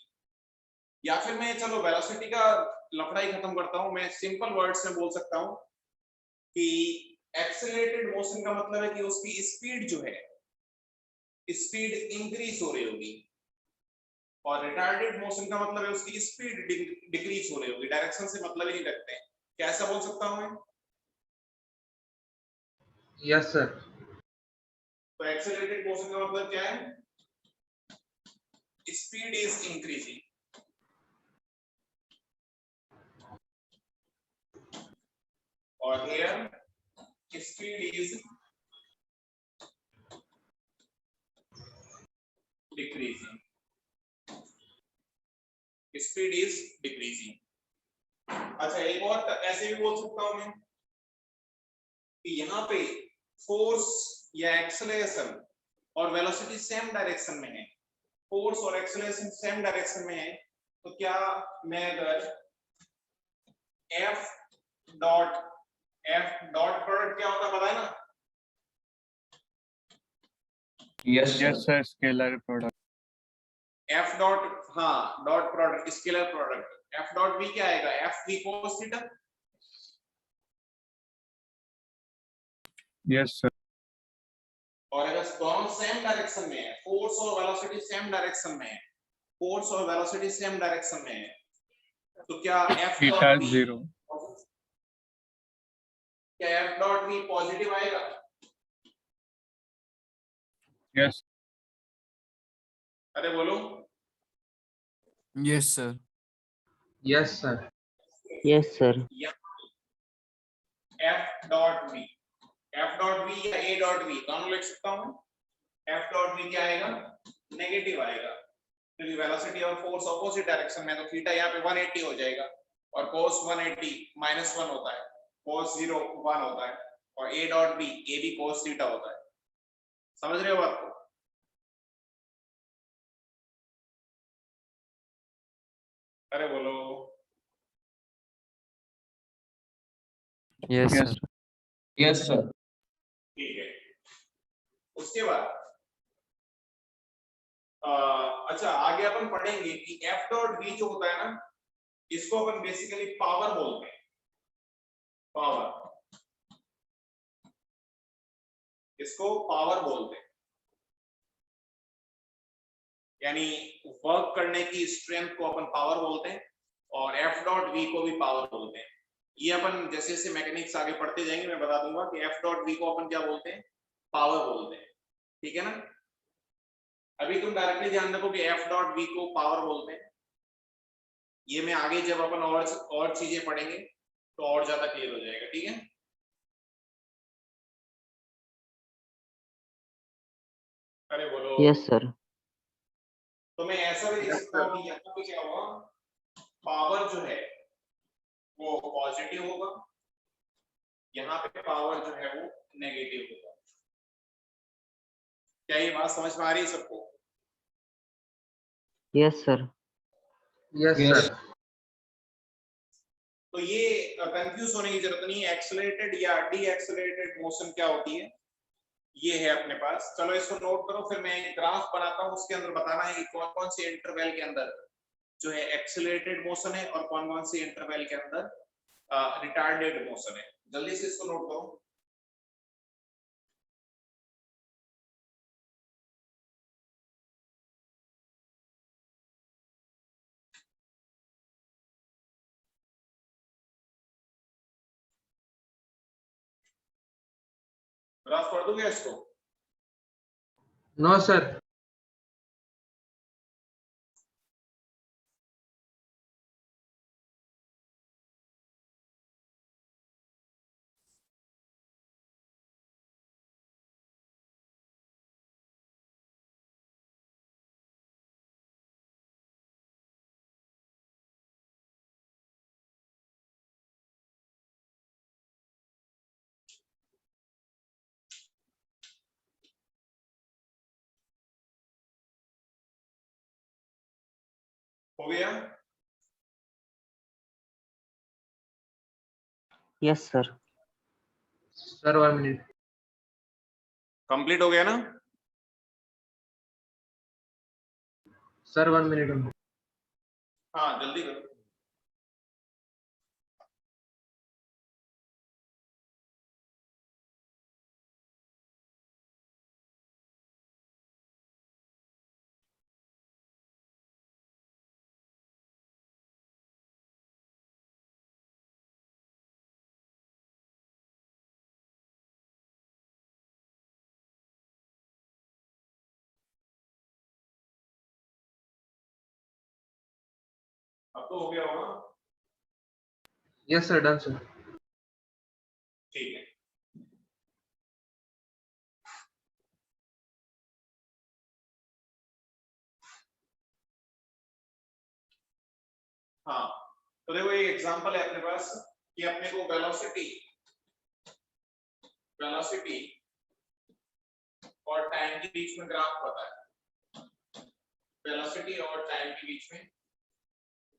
[SPEAKER 1] या फिर मैं चलो वेलोसिटी का लफड़ाई खत्म करता हूं, मैं सिंपल वर्ड्स में बोल सकता हूं कि एक्सेलरेटेड मोशन का मतलब है कि उसकी स्पीड जो है, स्पीड इंक्रीज हो रही होगी, और रिटार्डेड मोशन का मतलब है उसकी स्पीड डिक्रीज हो रही होगी। डायरेक्शन से मतलब ही नहीं रखते हैं। क्या ऐसा बोल सकता हूं मैं?
[SPEAKER 4] Yes sir.
[SPEAKER 1] तो एक्सेलरेटेड मोशन का मतलब क्या है, स्पीड इज इंक्रीजिंग, और here speed is decreasing, speed is decreasing. अच्छा, एक और ऐसे भी बोल सकता हूं मैं कि यहाँ पे फोर्स या एक्सेलरेशन और वेलोसिटी सेम डायरेक्शन में है, फोर्स और एक्सेलरेशन सेम डायरेक्शन में है, तो क्या मैं अगर F डॉट प्रोडक्ट क्या होता है पता है ना?
[SPEAKER 8] Yes, sir.
[SPEAKER 7] Yes, sir. Scalar product.
[SPEAKER 1] F dot, हाँ, dot product, scalar product, F dot V क्या आएगा, F V cos theta.
[SPEAKER 7] Yes, sir.
[SPEAKER 1] और अगर दोनों सेम डायरेक्शन में है, फोर्स और वेलोसिटी सेम डायरेक्शन में है, फोर्स और वेलोसिटी सेम डायरेक्शन में है, तो क्या F
[SPEAKER 7] Theta
[SPEAKER 1] डॉट V,
[SPEAKER 7] 0.
[SPEAKER 1] क्या F डॉट V पॉजिटिव आएगा?
[SPEAKER 7] Yes.
[SPEAKER 1] अरे बोलो।
[SPEAKER 5] Yes, sir.
[SPEAKER 4] Yes sir.
[SPEAKER 2] Yes, sir.
[SPEAKER 1] F dot V, F dot V या A डॉट V दोनों लिख सकता हूं। F डॉट V क्या आएगा, नेगेटिव आएगा, क्योंकि वेलोसिटी और फोर्स ऑपोजिट डायरेक्शन में, तो थीटा यहाँ पे 180 हो जाएगा, और cos 180 -1 होता है, cos 0 1 होता है, और A डॉट B, A भी cos थीटा होता है। समझ रहे हो बात को? अरे बोलो।
[SPEAKER 7] Yes,
[SPEAKER 8] Yes.
[SPEAKER 7] sir.
[SPEAKER 8] Yes, sir.
[SPEAKER 1] ठीक है, उसके बाद अच्छा आगे अपन पढ़ेंगे कि एफ डॉट वी जो होता है ना, इसको अपन बेसिकली पावर बोलते हैं। पावर, इसको पावर बोलते हैं, यानी वर्क करने की स्ट्रेंथ को अपन पावर बोलते हैं, और एफ डॉट वी को भी पावर बोलते हैं। ये अपन जैसे जैसे मैकेनिक्स आगे पढ़ते जाएंगे मैं बता दूंगा कि एफ डॉट वी को अपन क्या बोलते हैं, पावर बोलते हैं। ठीक है ना, अभी तुम डायरेक्टली ध्यान रखो कि एफ डॉट वी को पावर बोलते हैं। ये मैं आगे जब अपन और चीजें पढ़ेंगे तो और ज्यादा क्लियर हो जाएगा। ठीक है, अरे बोलो।
[SPEAKER 2] Yes, sir.
[SPEAKER 1] तो मैं ऐसा भी लिख सकता हूँ कि यहाँ पे क्या होगा, पावर जो है वो पॉजिटिव होगा, यहाँ पे पावर जो है वो नेगेटिव होगा। क्या ये बात समझ में आ रही है सबको?
[SPEAKER 2] Yes, sir.
[SPEAKER 4] Yes,
[SPEAKER 8] Yes.
[SPEAKER 4] sir.
[SPEAKER 1] तो ये कंफ्यूज होने की जरूरत नहीं है। एक्सेलरेटेड या डी एक्सेलरेटेड मोशन क्या होती है, ये है अपने पास। चलो इसको नोट करो, फिर मैं एक ग्राफ बनाता हूँ, उसके अंदर बताना है कि कौन कौन से इंटरवल के अंदर जो है एक्सेलरेटेड मोशन है और कौन कौन से इंटरवल के अंदर रिटार्डेड मोशन है। जल्दी से इसको नोट करो। ग्राफ पढ़ दोगे इसको?
[SPEAKER 4] No, sir.
[SPEAKER 1] हो गया?
[SPEAKER 2] Yes, sir.
[SPEAKER 4] Sir, 1 minute.
[SPEAKER 1] Complete हो गया ना?
[SPEAKER 4] Sir, 1 minute only.
[SPEAKER 1] हाँ जल्दी करो। अब तो हो गया होगा।
[SPEAKER 4] Yes, sir. Done, sir.
[SPEAKER 1] ठीक है, हाँ तो देखो ये एग्जांपल है अपने पास कि अपने को वेलोसिटी और टाइम के बीच में ग्राफ पता है। वेलोसिटी और टाइम के बीच में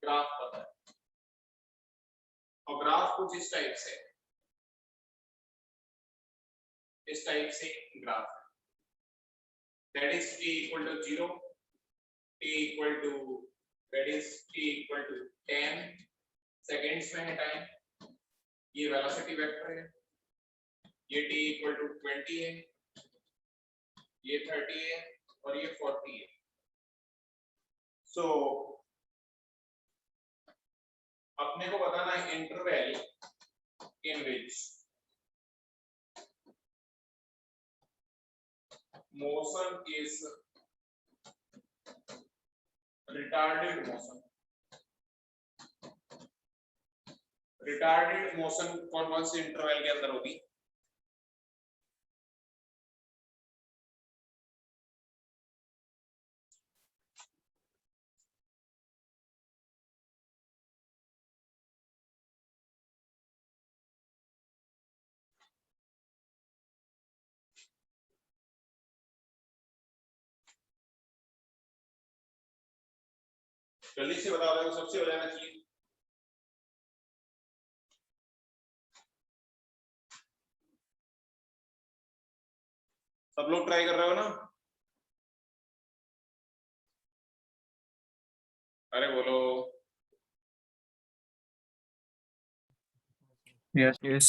[SPEAKER 1] ग्राफ पता है, और ग्राफ कुछ इस टाइप से ग्राफ है। That is t equal to 0, t equal to that is t equal to 10 seconds में है टाइम। ये वेलोसिटी वेक्टर है, ये t इक्वल टू 20 है, ये 30 है और ये 40 है। सो अपने को बताना है interval in which motion is retarded motion. Retarded motion कौन कौन से इंटरवल के अंदर होगी? जल्दी से बता दो, सबसे हो जाना चाहिए। सब लोग ट्राई कर रहे हो ना? अरे बोलो।
[SPEAKER 7] Yes.
[SPEAKER 5] Yes.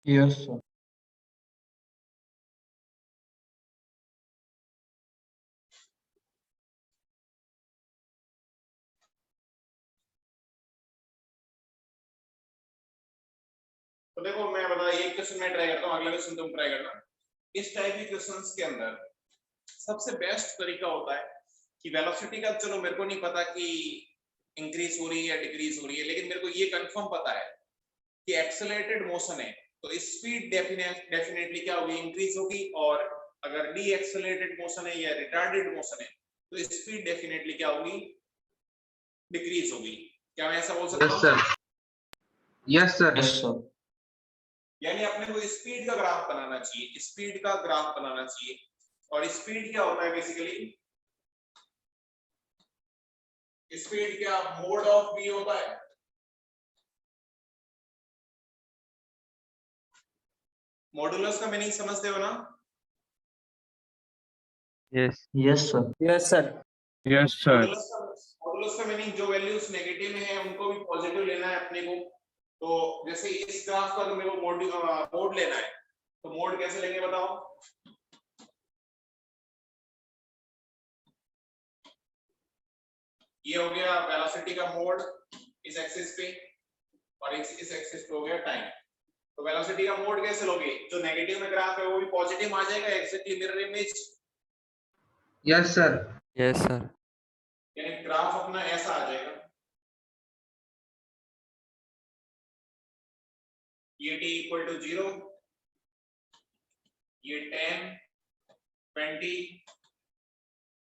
[SPEAKER 8] Yes, sir.
[SPEAKER 1] तो देखो मैं बता, एक क्वेश्चन मैं ट्राई करता हूँ, अगला क्वेश्चन तुम ट्राई करना। इस टाइप के क्वेश्चंस के अंदर सबसे बेस्ट तरीका होता है कि वेलोसिटी का, चलो मेरे को नहीं पता कि इंक्रीज हो रही है या डिक्रीज हो रही है, लेकिन मेरे को ये कंफर्म पता है कि एक्सेलरेटेड मोशन है तो स्पीड डेफिनेटली क्या होगी, इंक्रीज होगी। और अगर डी एक्सेलरेटेड मोशन है या रिटार्डेड मोशन है तो स्पीड डेफिनेटली क्या होगी, डिक्रीज होगी। क्या मैं ऐसा बोल सकता
[SPEAKER 4] यस
[SPEAKER 1] हूँ?
[SPEAKER 4] Sir, yes sir,
[SPEAKER 8] Yes, sir.
[SPEAKER 1] यानी अपने को स्पीड का ग्राफ बनाना चाहिए, स्पीड का ग्राफ बनाना चाहिए। और स्पीड क्या होता है बेसिकली, स्पीड क्या मोड ऑफ v होता है। मॉडुलस का मीनिंग समझते हो ना?
[SPEAKER 2] Yes.
[SPEAKER 8] Yes, sir.
[SPEAKER 5] Yes, sir.
[SPEAKER 7] Yes, sir.
[SPEAKER 1] Modulus का मीनिंग जो वैल्यूज नेगेटिव में है उनको भी पॉजिटिव लेना है अपने को। तो जैसे इस ग्राफ का मेरे को मोड लेना है, तो मोड कैसे लेंगे बताओ? ये हो गया वेलोसिटी का मोड इस एक्सिस पे, और इस एक्सिस पे हो गया टाइम। तो वेलोसिटी का मोड कैसे लोगे, जो नेगेटिव में ग्राफ है वो भी पॉजिटिव आ जाएगा, exactly mirror image.
[SPEAKER 4] Yes sir,
[SPEAKER 2] Yes, sir.
[SPEAKER 1] यानी ग्राफ अपना ऐसा आ जाएगा, ये t इक्वल टू 0, ये 10, 20,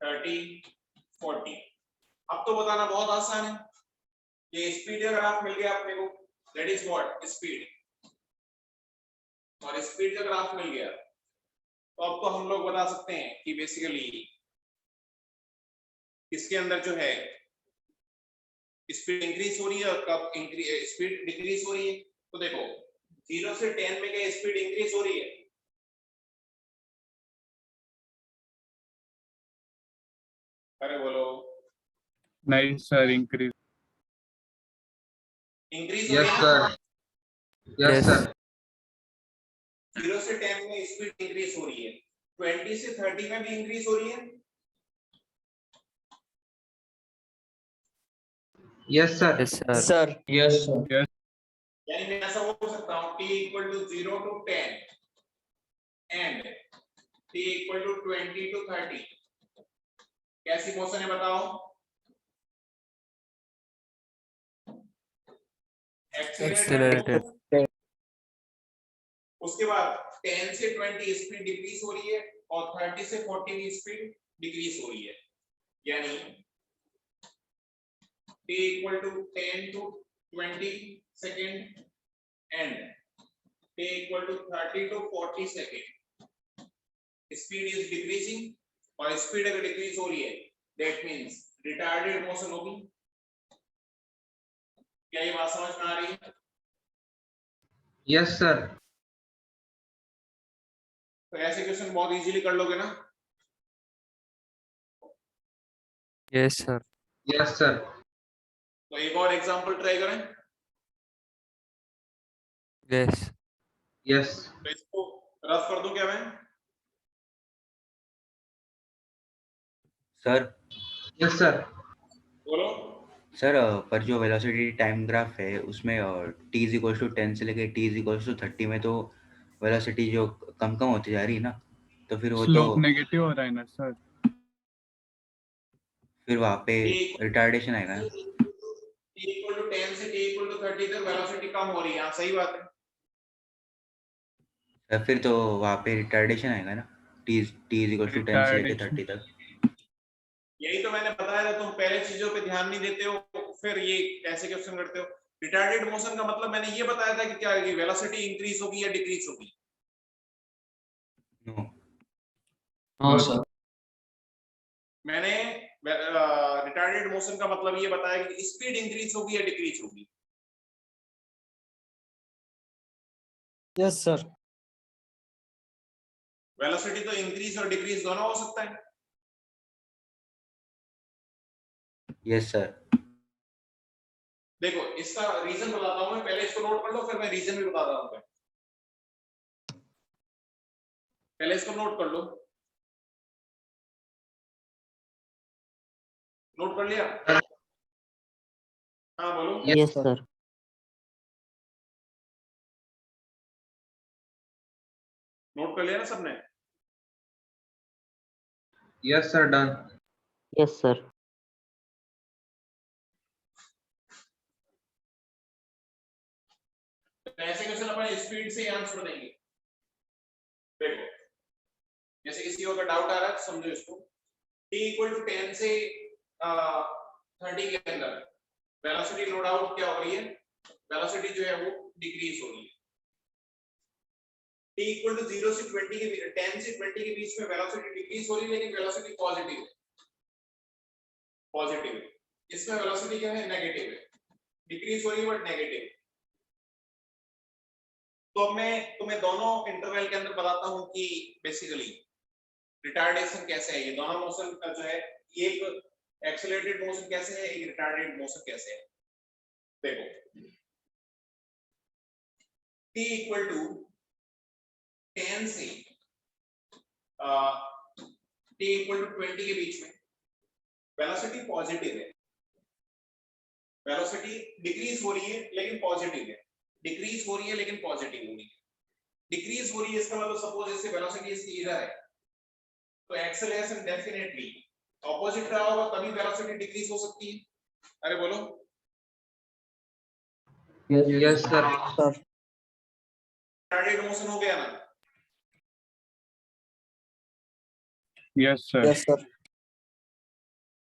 [SPEAKER 1] 30, 40। अब तो बताना बहुत आसान है, ये स्पीड का ग्राफ मिल गया अपने को, दैट इज व्हाट स्पीड, और स्पीड का ग्राफ मिल गया। तो अब तो हम लोग बता सकते हैं कि बेसिकली इसके अंदर जो है स्पीड इंक्रीज हो रही है और कब स्पीड डिक्रीज हो रही है। तो देखो 0 से 10 में क्या स्पीड इंक्रीज हो रही है? अरे बोलो।
[SPEAKER 7] Nice, sir. Increase.
[SPEAKER 1] इंक्रीज हो
[SPEAKER 4] यस
[SPEAKER 1] रही है
[SPEAKER 4] सर,
[SPEAKER 1] ना?
[SPEAKER 4] Yes
[SPEAKER 2] Yes.
[SPEAKER 4] सर,
[SPEAKER 1] 0 से 10 में स्पीड इंक्रीज हो रही है, 20 से 30 में भी इंक्रीज हो रही है।
[SPEAKER 4] Yes sir,
[SPEAKER 2] Yes, sir.
[SPEAKER 8] Sir. Yes, sir.
[SPEAKER 1] यानी मैं ऐसा बोल सकता हूं t equal to 0 to 10 and t equal to 20 to 30। कैसी मोशन है बताओ?
[SPEAKER 2] Accelerated.
[SPEAKER 1] उसके बाद 10 से 20 स्पीड डिक्रीज हो रही है और 30 से 40 की स्पीड डिक्रीज हो रही है। यानी t equal to 10 to 20 second and t equal to 30 to 40 second speed is decreasing. और स्पीड अगर डिक्रीज हो रही है दैट मींस रिटार्डेड मोशन होगी। क्या ये बात समझ में आ रही है?
[SPEAKER 4] यस सर,
[SPEAKER 1] तो ऐसे क्वेश्चन बहुत इजीली कर लोगे ना?
[SPEAKER 2] Yes, sir.
[SPEAKER 4] यस सर,
[SPEAKER 1] तो एक और एग्जांपल ट्राई करें।
[SPEAKER 2] Yes.
[SPEAKER 4] यस,
[SPEAKER 1] तो इसको रफ कर दूं क्या मैं?
[SPEAKER 6] सर
[SPEAKER 4] यस सर,
[SPEAKER 1] बोलो।
[SPEAKER 6] सर पर जो वेलोसिटी टाइम ग्राफ है उसमें t इज इक्वल टू 10 से लेके t इज इक्वल टू 30 में तो वेलोसिटी जो कम कम होती जा रही है ना, तो फिर वो तो
[SPEAKER 7] Slope negative हो रहा है ना, sir.
[SPEAKER 6] फिर वहाँ पे
[SPEAKER 1] t
[SPEAKER 6] रिटार्डेशन आएगा ना।
[SPEAKER 1] इक्वल टू 10 से t इक्वल टू 30 तक वेलोसिटी कम हो रही है। हाँ सही बात है।
[SPEAKER 6] फिर तो वहाँ पे रिटार्डेशन आएगा ना, t इज इक्वल टू 10 से लेके 30 तक।
[SPEAKER 1] यही तो मैंने बताया था, तुम पहले चीजों पे ध्यान नहीं देते हो फिर ये ऐसे क्वेश्चन करते हो। रिटार्डेड मोशन का मतलब मैंने ये बताया था कि क्या वेलोसिटी इंक्रीज होगी या डिक्रीज होगी।
[SPEAKER 6] No,
[SPEAKER 8] No, sir.
[SPEAKER 1] मैंने रिटार्डेड मोशन का मतलब ये बताया कि स्पीड इंक्रीज होगी या डिक्रीज होगी।
[SPEAKER 3] Yes sir.
[SPEAKER 1] वेलोसिटी तो इंक्रीज और डिक्रीज दोनों हो सकता है।
[SPEAKER 6] Yes sir.
[SPEAKER 1] देखो इसका रीजन बताता हूं मैं, पहले इसको नोट कर लो फिर मैं रीजन भी बता रहा हूं। पहले इसको नोट कर लो। नोट कर लिया? हाँ बोलो।
[SPEAKER 4] Yes,
[SPEAKER 2] sir.
[SPEAKER 1] नोट कर लिया ना सबने?
[SPEAKER 4] yes sir, done.
[SPEAKER 2] Yes, sir.
[SPEAKER 1] ऐसे क्वेश्चन अपन स्पीड से आंसर देंगे। देखो जैसे किसी को अगर डाउट आ रहा है तो समझो इसको। t इक्वल टू 10 से 30 के अंदर वेलोसिटी नो डाउट क्या हो रही है, वेलोसिटी जो है वो डिक्रीज हो रही है। t इक्वल टू 0 से 20 के 10 से 20 के बीच में वेलोसिटी डिक्रीज हो रही है, लेकिन वेलोसिटी पॉजिटिव है। पॉजिटिव है। इसमें वेलोसिटी क्या है, नेगेटिव है। डिक्रीज हो रही है बट नेगेटिव। तो अब मैं तुम्हें दोनों इंटरवल के अंदर बताता हूं कि बेसिकली रिटार्डेशन कैसे है। ये दोनों मोशन का जो है, एक एक्सेलरेटेड मोशन कैसे है, एक रिटार्डेड मोशन कैसे है। देखो t इक्वल टू 10 से t इक्वल टू 20 के बीच में वेलोसिटी पॉजिटिव है। वेलोसिटी डिक्रीज हो रही है लेकिन पॉजिटिव है। डिक्रीज हो रही है लेकिन पॉजिटिव हो रही है। डिक्रीज हो रही है इसका मतलब सपोज इससे वेलोसिटी इसकी इधर है तो एक्सेलरेशन डेफिनेटली ऑपोजिट रहा होगा, तभी वेलोसिटी डिक्रीज हो सकती है। अरे बोलो।
[SPEAKER 4] Yes sir.
[SPEAKER 1] रिटार्डेड मोशन हो गया ना?
[SPEAKER 7] Yes, sir.
[SPEAKER 3] Yes sir.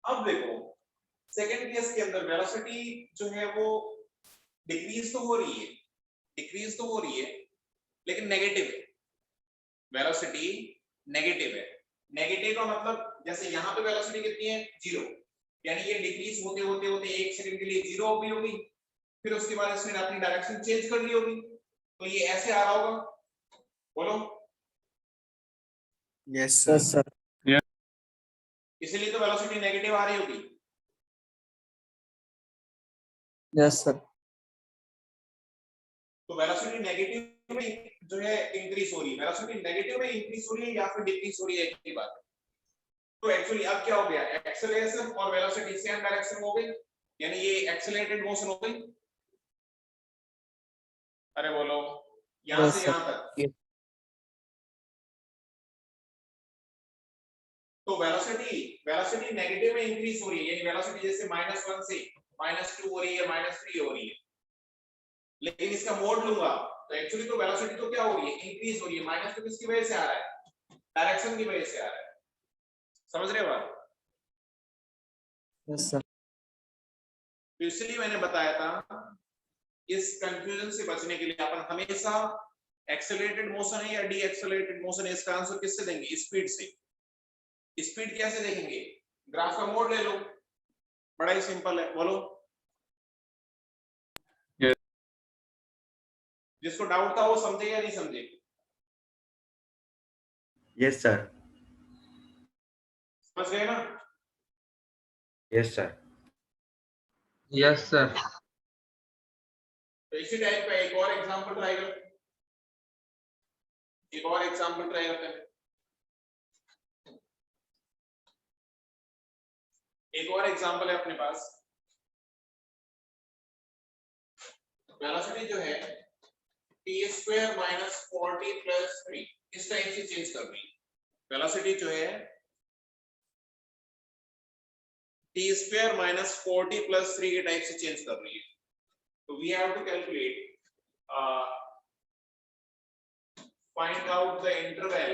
[SPEAKER 1] अब देखो सेकंड केस के अंदर वेलोसिटी जो है वो डिक्रीज तो हो रही है, डिक्रीज तो हो रही है लेकिन नेगेटिव है। वेलोसिटी नेगेटिव है। नेगेटिव का मतलब जैसे यहाँ पे वेलोसिटी कितनी है, 0, यानी ये डिक्रीज होते होते होते 1 सेकंड के लिए 0 हो गई होगी, फिर उसके बाद इसने अपनी डायरेक्शन चेंज कर ली होगी, तो ये ऐसे आ रहा होगा। बोलो।
[SPEAKER 5] Yes,
[SPEAKER 3] yes
[SPEAKER 5] sir.
[SPEAKER 3] सर।
[SPEAKER 1] इसलिए तो वेलोसिटी नेगेटिव आ रही होगी।
[SPEAKER 3] Yes sir.
[SPEAKER 1] तो वेलोसिटी नेगेटिव में जो है इंक्रीज हो रही है, वेलोसिटी नेगेटिव में इंक्रीज हो रही है या फिर डिक्रीज हो रही है, एक ही बात है। तो एक्चुअली अब क्या हो गया, एक्सेलरेशन और वेलोसिटी सेम डायरेक्शन में हो गई, यानी ये एक्सेलरेटेड मोशन हो गई। अरे बोलो, यहां
[SPEAKER 3] Yes,
[SPEAKER 1] से
[SPEAKER 3] sir.
[SPEAKER 1] यहां तक। तो वेलोसिटी वेलोसिटी नेगेटिव में इंक्रीज हो रही है, यानी वेलोसिटी जैसे -1 से -2 हो रही है, -3 हो रही है, लेकिन इसका मोड लूंगा तो एक्चुअली तो वेलोसिटी तो क्या हो रही है, इंक्रीज हो रही है। -2 किसकी वजह से आ रहा है, डायरेक्शन की वजह से आ रहा है। समझ रहे हो बात?
[SPEAKER 3] Yes sir.
[SPEAKER 1] तो इसलिए मैंने बताया था इस कंफ्यूजन से बचने के लिए अपन हमेशा एक्सेलरेटेड मोशन है या डी एक्सेलरेटेड मोशन है, इसका आंसर किससे देंगे, स्पीड से। स्पीड कैसे देखेंगे, ग्राफ का मोड ले लो, बड़ा ही सिंपल है। बोलो।
[SPEAKER 7] Yes.
[SPEAKER 1] जिसको डाउट था वो समझे या नहीं समझे?
[SPEAKER 6] Yes sir.
[SPEAKER 1] समझ गए ना?
[SPEAKER 6] Yes sir.
[SPEAKER 4] Yes sir.
[SPEAKER 1] तो इसी टाइप का एक और एग्जांपल ट्राई करते हैं। एक और एग्जांपल ट्राई करते हैं। एक और एग्जांपल है अपने पास। वेलोसिटी जो है t² - 40 + 3 इस टाइप से चेंज कर रही है। वेलोसिटी जो है t² - 40 + 3 के टाइप से चेंज कर रही है। तो we have to calculate find out the interval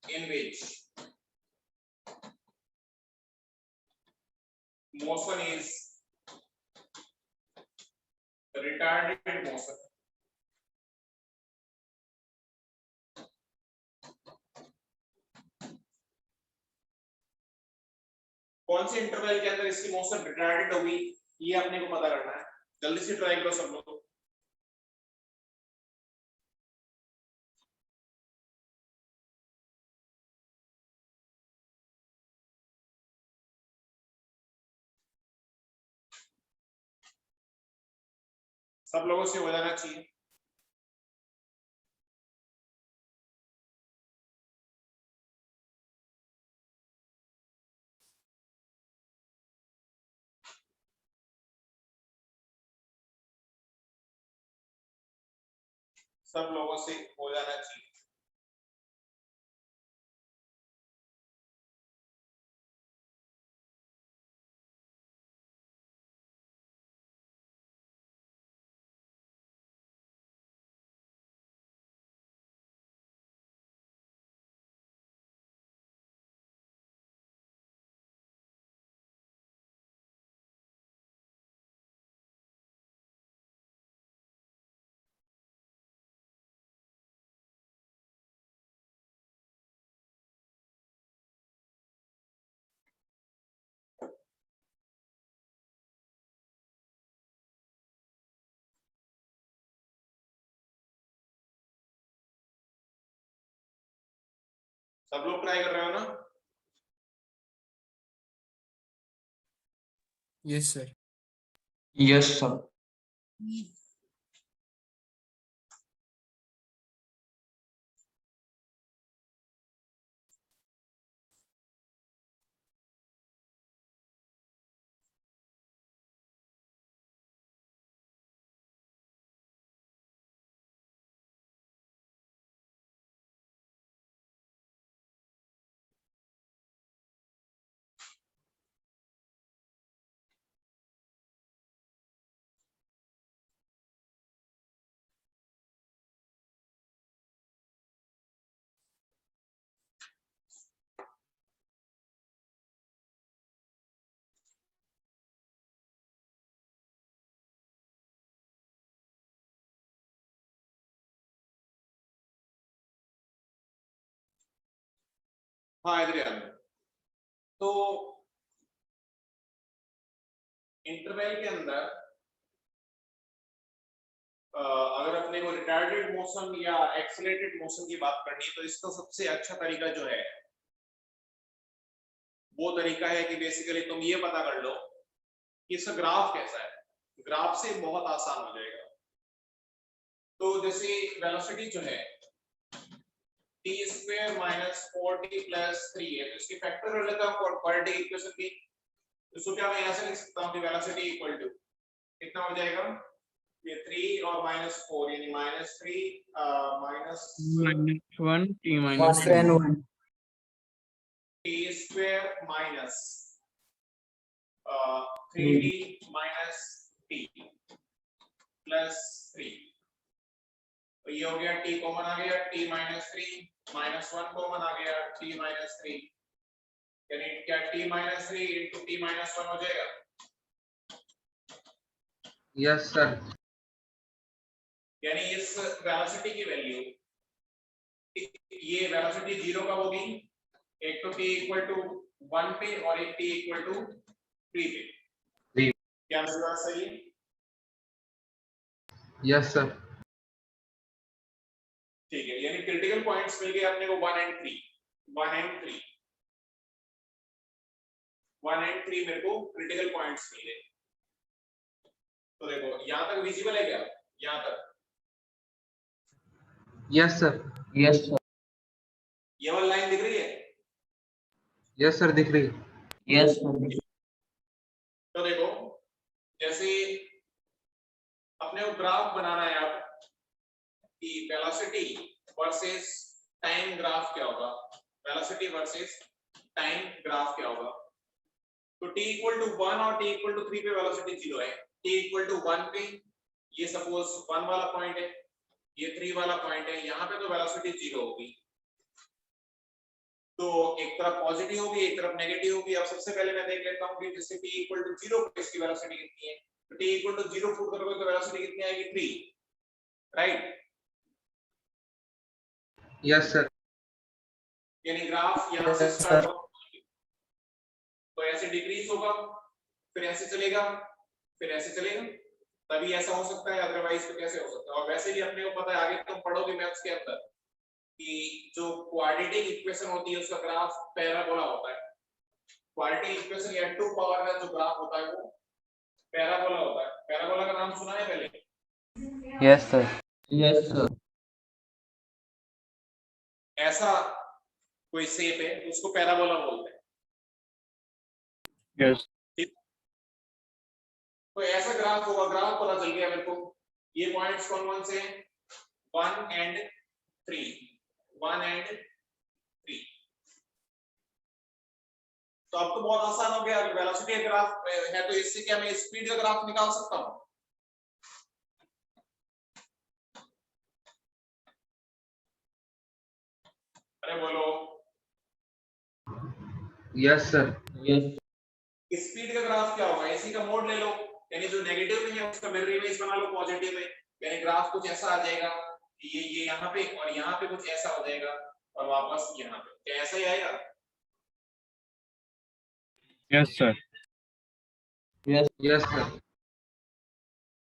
[SPEAKER 1] in which motion is retarded motion कौन से इंटरवल के अंदर इसकी मोशन रिटार्डेड होगी ये अपने को पता करना है। जल्दी से ट्राई करो सब लोग। सब लोगों से हो जाना चाहिए। सब लोगों से हो जाना चाहिए। सब लोग ट्राई कर रहे हो ना?
[SPEAKER 5] Yes, sir.
[SPEAKER 8] Yes, sir.
[SPEAKER 1] हाँ इधर आ जाओ। तो इंटरवल के अंदर अगर अपने को रिटार्डेड मोशन या एक्सीलरेटेड मोशन की बात करनी है तो इसका सबसे अच्छा तरीका जो है वो तरीका है कि बेसिकली तुम ये पता कर लो कि इसका ग्राफ कैसा है। ग्राफ से बहुत आसान हो जाएगा। तो जैसे वेलोसिटी जो है t square minus 4t plus 3 है तो इसकी फैक्टर लेता हूं क्वाड्रेटिक इक्वेशन की। तो क्या मैं यहां से लिख सकता हूं कि वेलोसिटी इक्वल टू कितना हो जाएगा ये 3 और माइनस 4 यानी minus 3 minus
[SPEAKER 5] -1 t
[SPEAKER 3] One
[SPEAKER 5] minus
[SPEAKER 3] and
[SPEAKER 5] 2.
[SPEAKER 3] one.
[SPEAKER 1] t square minus 3t minus t plus 3। तो ये हो गया t कॉमन आ गया t माइनस 3 माइनस 1 कॉमन आ गया t माइनस 3 यानी क्या t minus 3 into t minus 1 हो जाएगा।
[SPEAKER 4] Yes sir.
[SPEAKER 1] यानी इस वेलोसिटी की वैल्यू ये वेलोसिटी 0 कब होगी एक तो t इक्वल टू 1 पे और एक t इक्वल टू 3 पे।
[SPEAKER 4] जी।
[SPEAKER 1] क्या मेरी बात सही है?
[SPEAKER 4] Yes sir.
[SPEAKER 1] ठीक है यानी क्रिटिकल पॉइंट्स मिल गए अपने को 1 एंड 3 1 एंड 3 1 एंड 3 मेरे को क्रिटिकल पॉइंट्स मिले। तो देखो यहां तक विजिबल है क्या यहां तक?
[SPEAKER 4] Yes sir.
[SPEAKER 8] Yes, sir.
[SPEAKER 1] ये वाली लाइन दिख रही है?
[SPEAKER 4] यस सर दिख रही है।
[SPEAKER 8] Yes, sir.
[SPEAKER 1] तो देखो जैसे अपने को ग्राफ बनाना है अब कि वेलोसिटी वर्सेस टाइम ग्राफ क्या होगा। वेलोसिटी वर्सेस टाइम ग्राफ क्या होगा। तो t इक्वल टू 1 और t इक्वल टू 3 पे वेलोसिटी 0 है। t इक्वल टू 1 पे ये सपोज 1 वाला पॉइंट है ये 3 वाला पॉइंट है यहाँ पे तो वेलोसिटी 0 होगी। तो एक तरफ पॉजिटिव होगी एक तरफ नेगेटिव होगी। अब सबसे पहले मैं देख लेता हूँ कि जैसे t इक्वल टू 0 पे इसकी वेलोसिटी कितनी है। तो t इक्वल टू 0 पुट करोगे तो वेलोसिटी कितनी आएगी 3 राइट।
[SPEAKER 4] Yes sir.
[SPEAKER 1] यानी ग्राफ यहाँ से
[SPEAKER 3] Yes,
[SPEAKER 1] स्टार्ट
[SPEAKER 3] sir.
[SPEAKER 1] होगा। तो ऐसे डिक्रीज होगा, फिर ऐसे चलेगा, फिर ऐसे चलेगा, तभी ऐसा हो सकता है, अदरवाइज तो कैसे हो सकता है। और वैसे भी अपने को पता है, आगे तुम पढ़ोगे मैथ्स के अंदर कि जो क्वाड्रेटिक इक्वेशन होती है उसका ग्राफ पैराबोला होता है। क्वाड्रेटिक इक्वेशन या टू पावर का जो ग्राफ होता है वो पैराबोला होता है। पैराबोला का नाम सुना है पहले?
[SPEAKER 8] Yes, sir. Yes, sir.
[SPEAKER 1] ऐसा कोई शेप है उसको पैराबोला बोलते हैं।
[SPEAKER 7] Yes.
[SPEAKER 1] ठीक, तो ऐसा ग्राफ होगा, ग्राफ पता चल गया मेरे को। ये पॉइंट्स कौन कौन से हैं? 1 and 3, 1 and 3। तो अब तो बहुत आसान हो गया, वेलोसिटी का ग्राफ है तो इससे क्या मैं स्पीड का ग्राफ निकाल सकता हूं? अरे बोलो।
[SPEAKER 4] Yes sir.
[SPEAKER 8] Yes.
[SPEAKER 1] स्पीड का ग्राफ क्या होगा? इसी का मोड ले लो, यानी जो नेगेटिव में है उसका मिरर इमेज बना लो पॉजिटिव में, यानी ग्राफ कुछ ऐसा आ जाएगा कि ये यहाँ पे और यहाँ पे कुछ ऐसा हो जाएगा और वापस यहाँ पे, क्या ऐसा ही आएगा?
[SPEAKER 7] Yes, sir.
[SPEAKER 4] Yes sir.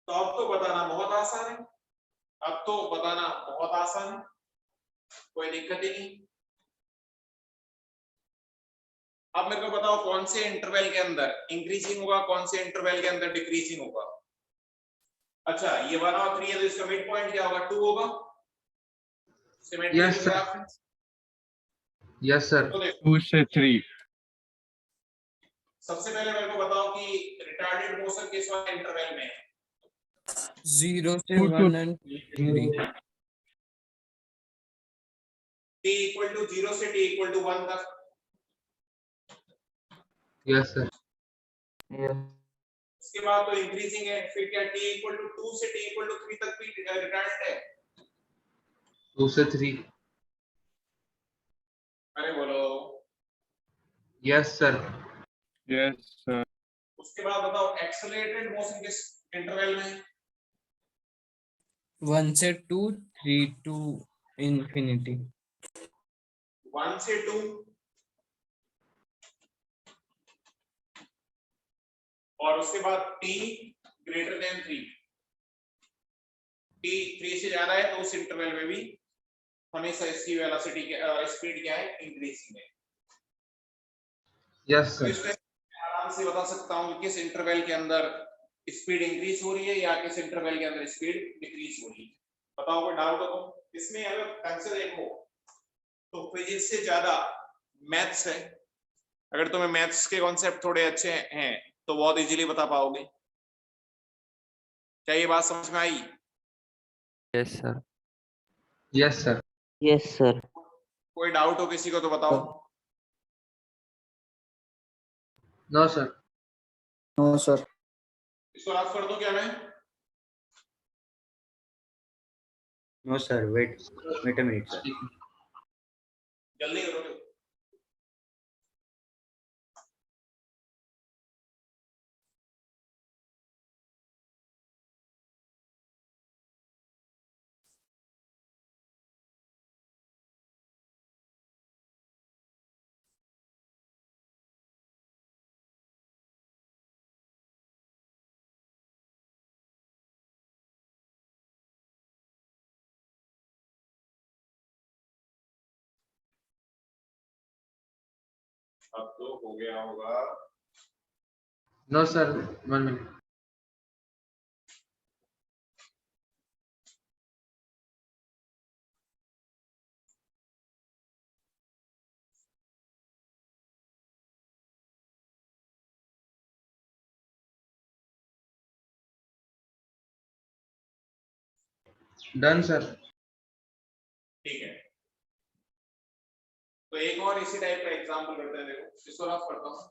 [SPEAKER 1] तो अब तो बताना बहुत आसान है, अब तो बताना बहुत आसान है, कोई दिक्कत ही नहीं। अब मेरे को बताओ कौन से इंटरवल के अंदर इंक्रीजिंग होगा, कौन से इंटरवल के अंदर डिक्रीजिंग होगा? अच्छा, ये 1 और 3 है तो इसका मिड पॉइंट क्या होगा? 2 होगा।
[SPEAKER 4] Yes, sir. Yes sir.
[SPEAKER 1] तो देखो
[SPEAKER 7] 2 से 3.
[SPEAKER 1] सबसे पहले मेरे को बताओ कि रिटार्डेड मोशन किस वाले इंटरवल में है?
[SPEAKER 5] 0 से
[SPEAKER 7] 2 to
[SPEAKER 5] 1 and 3.
[SPEAKER 1] t equal to 0 से t equal to 1 तक।
[SPEAKER 4] Yes sir.
[SPEAKER 8] Yes.
[SPEAKER 1] उसके बाद तो इंक्रीजिंग है, फिर क्या t equal to 2 से t equal to 3 तक भी रिटार्डेड है?
[SPEAKER 4] 2 से 3।
[SPEAKER 1] अरे बोलो।
[SPEAKER 4] Yes sir.
[SPEAKER 7] Yes, sir.
[SPEAKER 1] उसके बाद बताओ एक्सेलरेटेड मोशन किस इंटरवल में है?
[SPEAKER 5] 1 से 2, 3 to infinity.
[SPEAKER 1] 1 से 2 और उसके बाद t ग्रेटर देन 3, t 3 से ज्यादा है तो उस इंटरवल में भी हमेशा इसकी वेलोसिटी स्पीड क्या है? इंक्रीजिंग है।
[SPEAKER 4] यस
[SPEAKER 1] तो
[SPEAKER 4] सर।
[SPEAKER 1] इसमें आराम से बता सकता हूं कि किस इंटरवल के अंदर स्पीड इंक्रीज हो रही है या किस इंटरवल के अंदर स्पीड डिक्रीज हो रही है। बताओ कोई डाउट हो तो? इसमें अगर ढंग से देखो तो फिजिक्स से ज्यादा मैथ्स है। अगर तुम्हें मैथ्स के कॉन्सेप्ट थोड़े अच्छे हैं तो बहुत इजीली बता पाओगे। क्या ये बात समझ में आई?
[SPEAKER 2] Yes, sir.
[SPEAKER 4] Yes sir.
[SPEAKER 8] Yes, sir.
[SPEAKER 1] कोई डाउट हो किसी को तो बताओ।
[SPEAKER 4] No sir.
[SPEAKER 3] No, sir.
[SPEAKER 1] इसको रफ कर दो क्या मैं?
[SPEAKER 6] No sir, wait a minute sir.
[SPEAKER 1] जल्दी करो। अब तो हो गया होगा।
[SPEAKER 4] No sir, 1 minute. Done sir.
[SPEAKER 1] ठीक है, तो एक और इसी टाइप का एग्जांपल करते हैं। देखो इसको रफ करता हूं।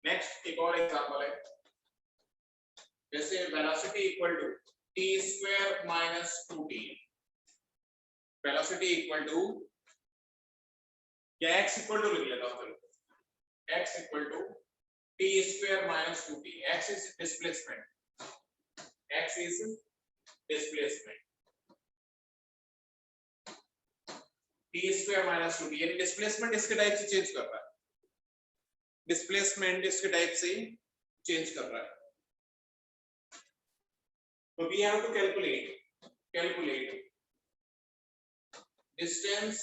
[SPEAKER 1] नेक्स्ट एक और एग्जांपल है, जैसे velocity equal to t square minus 2t। Velocity equal to क्या x इक्वल टू लिख लेता हूं। चलो x equal to t square minus 2t. X is displacement. X is displacement. t square minus 2t यानी displacement इसके type से change कर रहा है. डिस्प्लेसमेंट इसके टाइप से चेंज कर रहा है. So we have to calculate distance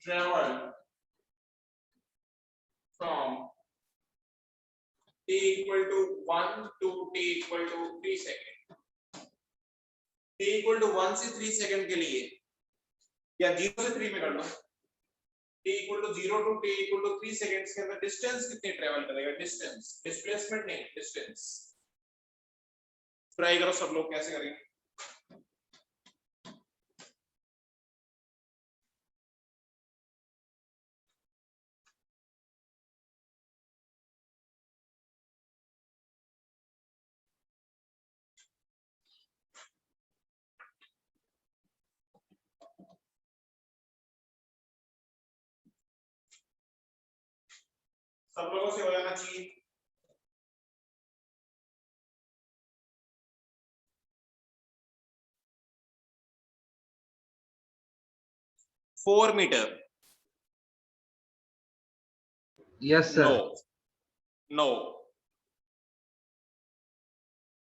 [SPEAKER 1] traveled from t equal to 1 to t equal to 3 second. t equal to 1 से 3 सेकंड के लिए या 0 से 3 में कर लो. t equal to 0 to t equal to 3 seconds के अंदर डिस्टेंस कितनी ट्रेवल करेगा? डिस्टेंस, डिस्प्लेसमेंट नहीं, डिस्टेंस. ट्राई करो सब लोग कैसे करेंगे. सब लोगों से हो जाना चाहिए. 4 meter.
[SPEAKER 4] Yes, sir.
[SPEAKER 1] No.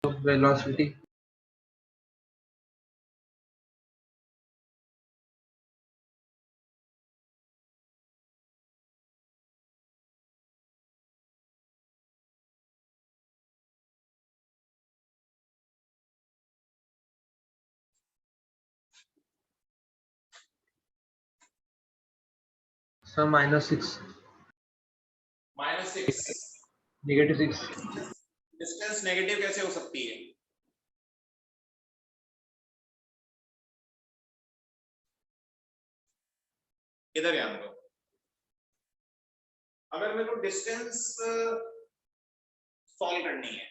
[SPEAKER 4] Velocity. So -6.
[SPEAKER 1] -6.
[SPEAKER 4] -6.
[SPEAKER 1] Distance negative कैसे हो सकती है? इधर ध्यान दो. अगर मेरे को डिस्टेंस सॉल्व करनी है,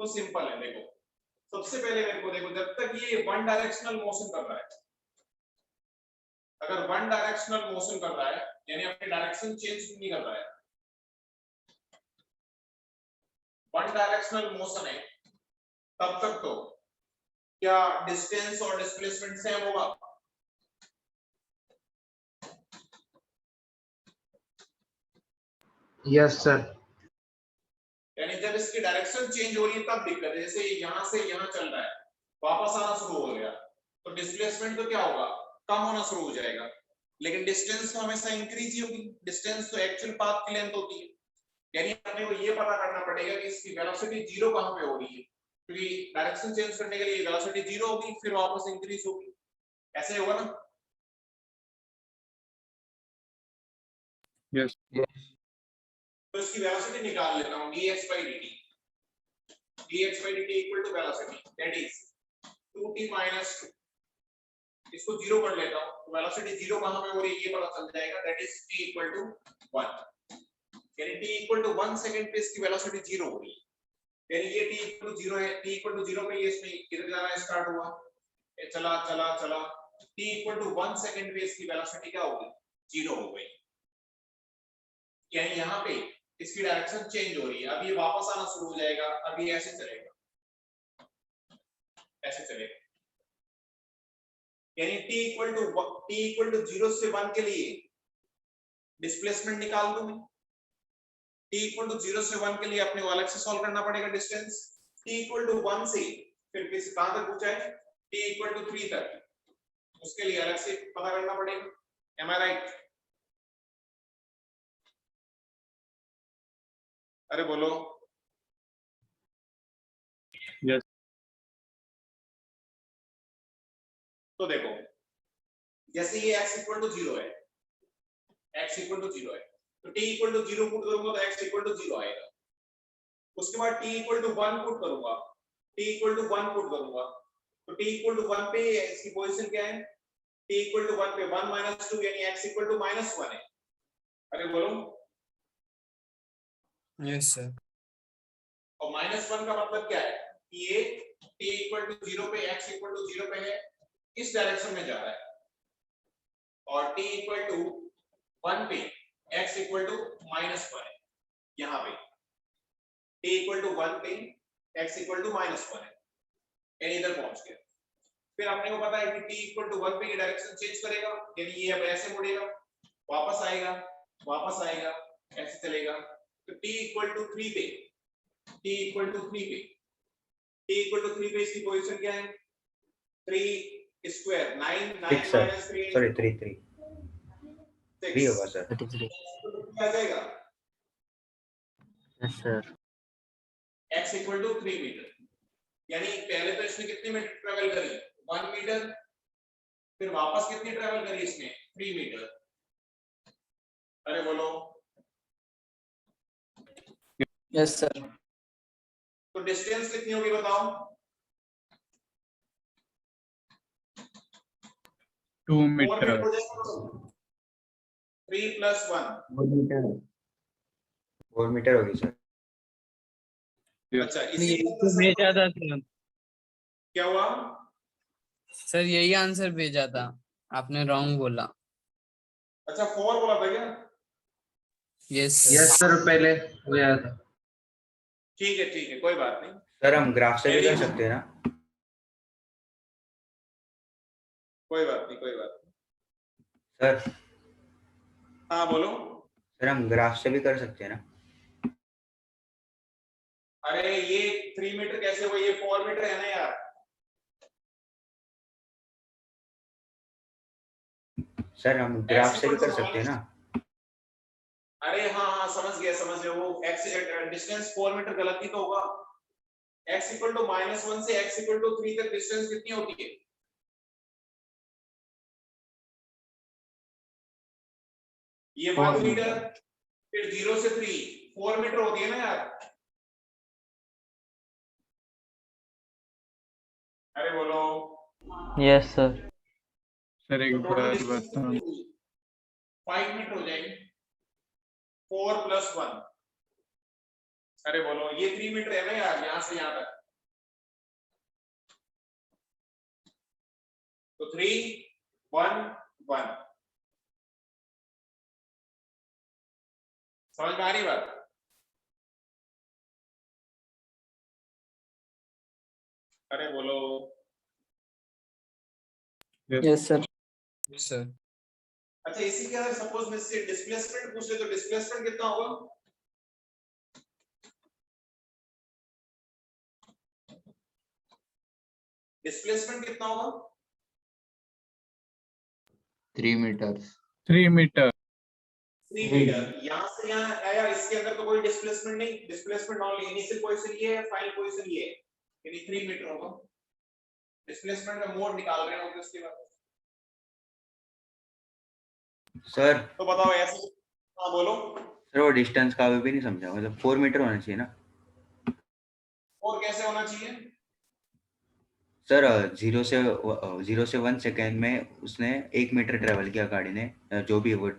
[SPEAKER 1] तो सिंपल है. देखो सबसे पहले मेरे को देखो, जब तक ये वन डायरेक्शनल मोशन कर रहा है, अगर वन डायरेक्शनल मोशन कर रहा है यानी अपनी डायरेक्शन चेंज नहीं कर रहा है, वन डायरेक्शनल मोशन है, तब तक तो क्या डिस्टेंस और डिस्प्लेसमेंट सेम होगा?
[SPEAKER 4] Yes, sir.
[SPEAKER 1] यानी जब इसकी डायरेक्शन चेंज हो रही है तब दिक्कत है. जैसे यहां से यहां चल रहा है, वापस आना शुरू हो गया, तो डिस्प्लेसमेंट तो क्या होगा? कम होना शुरू हो जाएगा. लेकिन डिस्टेंस तो हमेशा इंक्रीज ही होगी. डिस्टेंस तो एक्चुअल पाथ की लेंथ होती है. यानी अपने को ये पता करना पड़ेगा कि इसकी वेलोसिटी जीरो कहां पे हो रही है, क्योंकि डायरेक्शन चेंज करने के लिए वेलोसिटी जीरो होगी, फिर वापस इंक्रीज होगी. ऐसे होगा ना?
[SPEAKER 7] Yes.
[SPEAKER 1] तो इसकी वेलोसिटी निकाल लेता हूं. dx by dt. dx by dt equal to velocity, that is 2t minus 2. इसको जीरो कर लेता हूं, तो वेलोसिटी जीरो कहां पे हो रही है ये पता चल जाएगा. That is t equal to 1. यानी t equal to 1 सेकंड पे इसकी वेलोसिटी जीरो हो रही है. यानी ये t equal to 0 है. t equal to 0 पे ये इसमें इधर जाना स्टार्ट हुआ, ये चला चला चला, t equal to 1 सेकंड पे इसकी वेलोसिटी क्या हो गई? जीरो हो गई. यानी यहाँ पे इसकी डायरेक्शन चेंज हो रही है. अब ये वापस आना शुरू हो जाएगा. अब ये ऐसे चलेगा, ऐसे चलेगा. यानी t equal to 0 से 1 के लिए डिस्प्लेसमेंट निकाल दूं मैं. t equal to 0 से 1 के लिए अपने को अलग से सॉल्व करना पड़ेगा डिस्टेंस. t equal to 1 से फिर किस कहां तक पूछा है? t equal to 3 तक, उसके लिए अलग से पता करना पड़ेगा. am I right? अरे बोलो.
[SPEAKER 7] Yes.
[SPEAKER 1] तो देखो जैसे ये x equal to 0 है, x equal to 0 है, तो t equal to 0 पुट करूंगा तो x equal to 0 आएगा. उसके बाद t equal to 1 पुट करूंगा, t equal to 1 पुट करूंगा, तो t equal to 1 पे इसकी पोजीशन क्या है? t equal to 1 पे 1 minus 2 यानी x equal to -1 है. अरे बोलो.
[SPEAKER 5] Yes sir.
[SPEAKER 1] और -1 का मतलब क्या है? कि ये t equal to 0 पे x equal to 0 पे है, इस डायरेक्शन में जा रहा है, और t equal to 1 पे x इक्वल टू -1 है, यहाँ पे t इक्वल टू 1 पे x इक्वल टू -1 है, यानी इधर पहुंच गया। फिर अपने को पता है कि t इक्वल टू 1 पे ये डायरेक्शन चेंज करेगा, यानी ये अब ऐसे मुड़ेगा, वापस आएगा, ऐसे चलेगा। तो t इक्वल टू 3 पे t इक्वल टू 3 पे इसकी पोजीशन क्या है? 3 स्क्वायर 9
[SPEAKER 6] 6 सर,
[SPEAKER 1] माइनस 3
[SPEAKER 6] सॉरी 3 होगा सर।
[SPEAKER 8] 33.
[SPEAKER 1] क्या जाएगा?
[SPEAKER 8] Yes, sir.
[SPEAKER 1] x equal to 3 metre, यानी पहले तो इसने कितने मीटर ट्रेवल करी? 1 मीटर, फिर वापस कितनी ट्रेवल करी इसने? 3 मीटर। अरे बोलो,
[SPEAKER 5] यस सर।
[SPEAKER 1] तो डिस्टेंस कितनी होगी बताओ?
[SPEAKER 7] 2
[SPEAKER 1] 4
[SPEAKER 7] मीटर।
[SPEAKER 1] मीटर हो जाएगा। 3 + 1
[SPEAKER 6] 4 मीटर होगी सर।
[SPEAKER 1] अच्छा, इसी
[SPEAKER 2] भेजा था सर।
[SPEAKER 1] क्या हुआ?
[SPEAKER 5] सर यही आंसर भेजा था, आपने रॉन्ग बोला।
[SPEAKER 1] अच्छा 4 बोला था क्या?
[SPEAKER 5] यस
[SPEAKER 4] यस सर, पहले हो गया था।
[SPEAKER 1] ठीक है, कोई बात नहीं।
[SPEAKER 6] सर हम ग्राफ से भी कर सकते हैं ना?
[SPEAKER 1] कोई बात नहीं
[SPEAKER 6] सर
[SPEAKER 1] हाँ बोलो।
[SPEAKER 6] सर हम ग्राफ से भी कर सकते हैं ना?
[SPEAKER 1] अरे ये 3 मीटर कैसे हुआ? ये 4 मीटर है ना यार।
[SPEAKER 6] सर हम ग्राफ से भी कर सकते हैं ना?
[SPEAKER 1] अरे हाँ समझ गया वो x डिस्टेंस 4 मीटर गलत ही तो होगा। x इक्वल टू -1 से x इक्वल टू 3 तक डिस्टेंस कितनी होती है? ये 1 मीटर, फिर 0 से 3 4 मीटर होती है ना यार। अरे बोलो।
[SPEAKER 8] Yes, sir.
[SPEAKER 7] सर एक
[SPEAKER 1] तो टोटल
[SPEAKER 7] बार
[SPEAKER 1] डिस्टेंस
[SPEAKER 7] बताओ।
[SPEAKER 1] 5 मीटर हो जाएगी। 4 + 1। अरे बोलो, ये 3 मीटर है ना यार, यहां से यहां तक। तो 3 1 1। समझ में आ रही बात? अरे बोलो।
[SPEAKER 5] Yes sir. सर
[SPEAKER 1] अच्छा इसी के अगर सपोज में से डिस्प्लेसमेंट पूछ ले तो डिस्प्लेसमेंट कितना होगा? डिस्प्लेसमेंट कितना होगा?
[SPEAKER 2] 3 meters.
[SPEAKER 7] 3 मीटर।
[SPEAKER 1] 3 मीटर। यहां से यहां आया, इसके अंदर तो कोई डिस्प्लेसमेंट नहीं, डिस्प्लेसमेंट ओनली इनिशियल पोजीशन ये है, फाइनल पोजीशन ये है, यानी 3 मीटर होगा। डिस्प्लेसमेंट का मोड निकाल रहे हैं उसके बाद।
[SPEAKER 6] सर
[SPEAKER 1] तो बताओ ऐसे। हाँ बोलो।
[SPEAKER 6] सर वो डिस्टेंस का अभी भी नहीं समझा, मतलब 4 मीटर होना चाहिए ना?
[SPEAKER 1] और कैसे होना चाहिए?
[SPEAKER 6] सर 0 से 1 सेकेंड में उसने 1 मीटर ट्रेवल किया गाड़ी ने, जो भी वो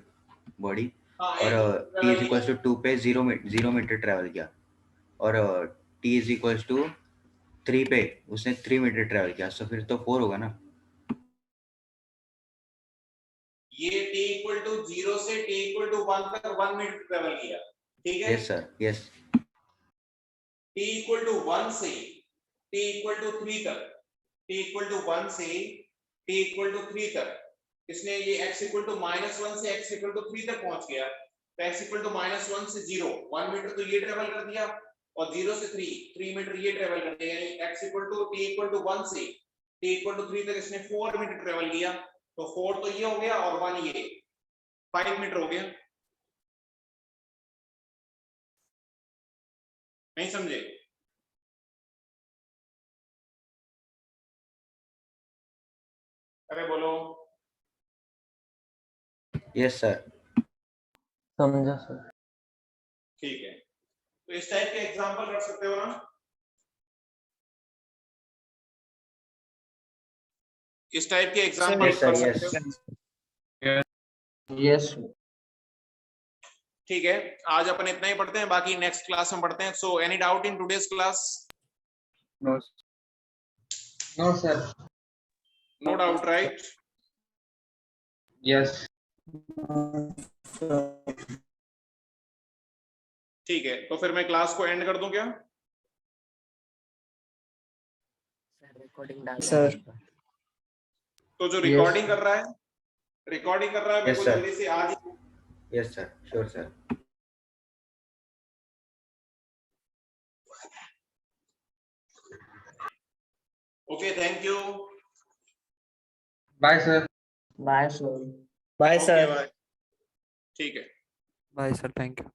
[SPEAKER 6] बॉडी,
[SPEAKER 1] हाँ,
[SPEAKER 6] और t इज 2 पे 0 मीटर ट्रेवल किया, और t इज 3 पे उसने 3 मीटर ट्रेवल किया, तो फिर तो 4 होगा ना?
[SPEAKER 1] ये t इक्वल टू 0 से t इक्वल टू 1 तक 1 मीटर ट्रेवल किया, ठीक है?
[SPEAKER 6] Yes sir, yes.
[SPEAKER 1] t equal to 1 से t इक्वल टू 3 तक, t इक्वल टू 1 से t इक्वल टू 3 तक इसने ये x इक्वल टू -1 से x इक्वल टू 3 तक पहुंच गया। तो x इक्वल टू -1 से 0 1 मीटर तो ये ट्रेवल कर दिया, और 0 से 3 मीटर ये ट्रेवल कर दिया, यानी x equal to t equal to 1 से t इक्वल टू 3 तक इसने 4 मीटर ट्रेवल किया। तो 4 तो ये हो गया और 1 ये 5 मीटर हो गया। नहीं समझे? अरे बोलो।
[SPEAKER 6] Yes sir.
[SPEAKER 8] समझा सर.
[SPEAKER 1] ठीक है, तो इस टाइप के एग्जांपल रख सकते हो ना? इस टाइप के एग्जांपल
[SPEAKER 6] Yes, sir,
[SPEAKER 1] कर
[SPEAKER 6] yes.
[SPEAKER 1] सकते हो।
[SPEAKER 8] Yes.
[SPEAKER 1] ठीक है, आज अपन इतना ही पढ़ते हैं, बाकी नेक्स्ट क्लास में पढ़ते हैं। So any doubt in today's class?
[SPEAKER 7] No
[SPEAKER 4] no sir.
[SPEAKER 1] No doubt, right?
[SPEAKER 4] Yes.
[SPEAKER 1] ठीक है, तो फिर मैं क्लास को एंड कर दूं क्या?
[SPEAKER 3] सर
[SPEAKER 1] तो जो
[SPEAKER 4] Yes,
[SPEAKER 1] रिकॉर्डिंग
[SPEAKER 4] sir.
[SPEAKER 1] कर रहा है, रिकॉर्डिंग कर रहा है, मेरे
[SPEAKER 6] Yes,
[SPEAKER 1] को
[SPEAKER 6] sir.
[SPEAKER 1] जल्दी से आज
[SPEAKER 6] yes sir, sure sir.
[SPEAKER 1] Okay, thank you.
[SPEAKER 4] Bye sir.
[SPEAKER 8] Bye sir.
[SPEAKER 3] Bye
[SPEAKER 1] okay
[SPEAKER 3] sir
[SPEAKER 1] bye. ठीक है।
[SPEAKER 9] Bye sir, thank you.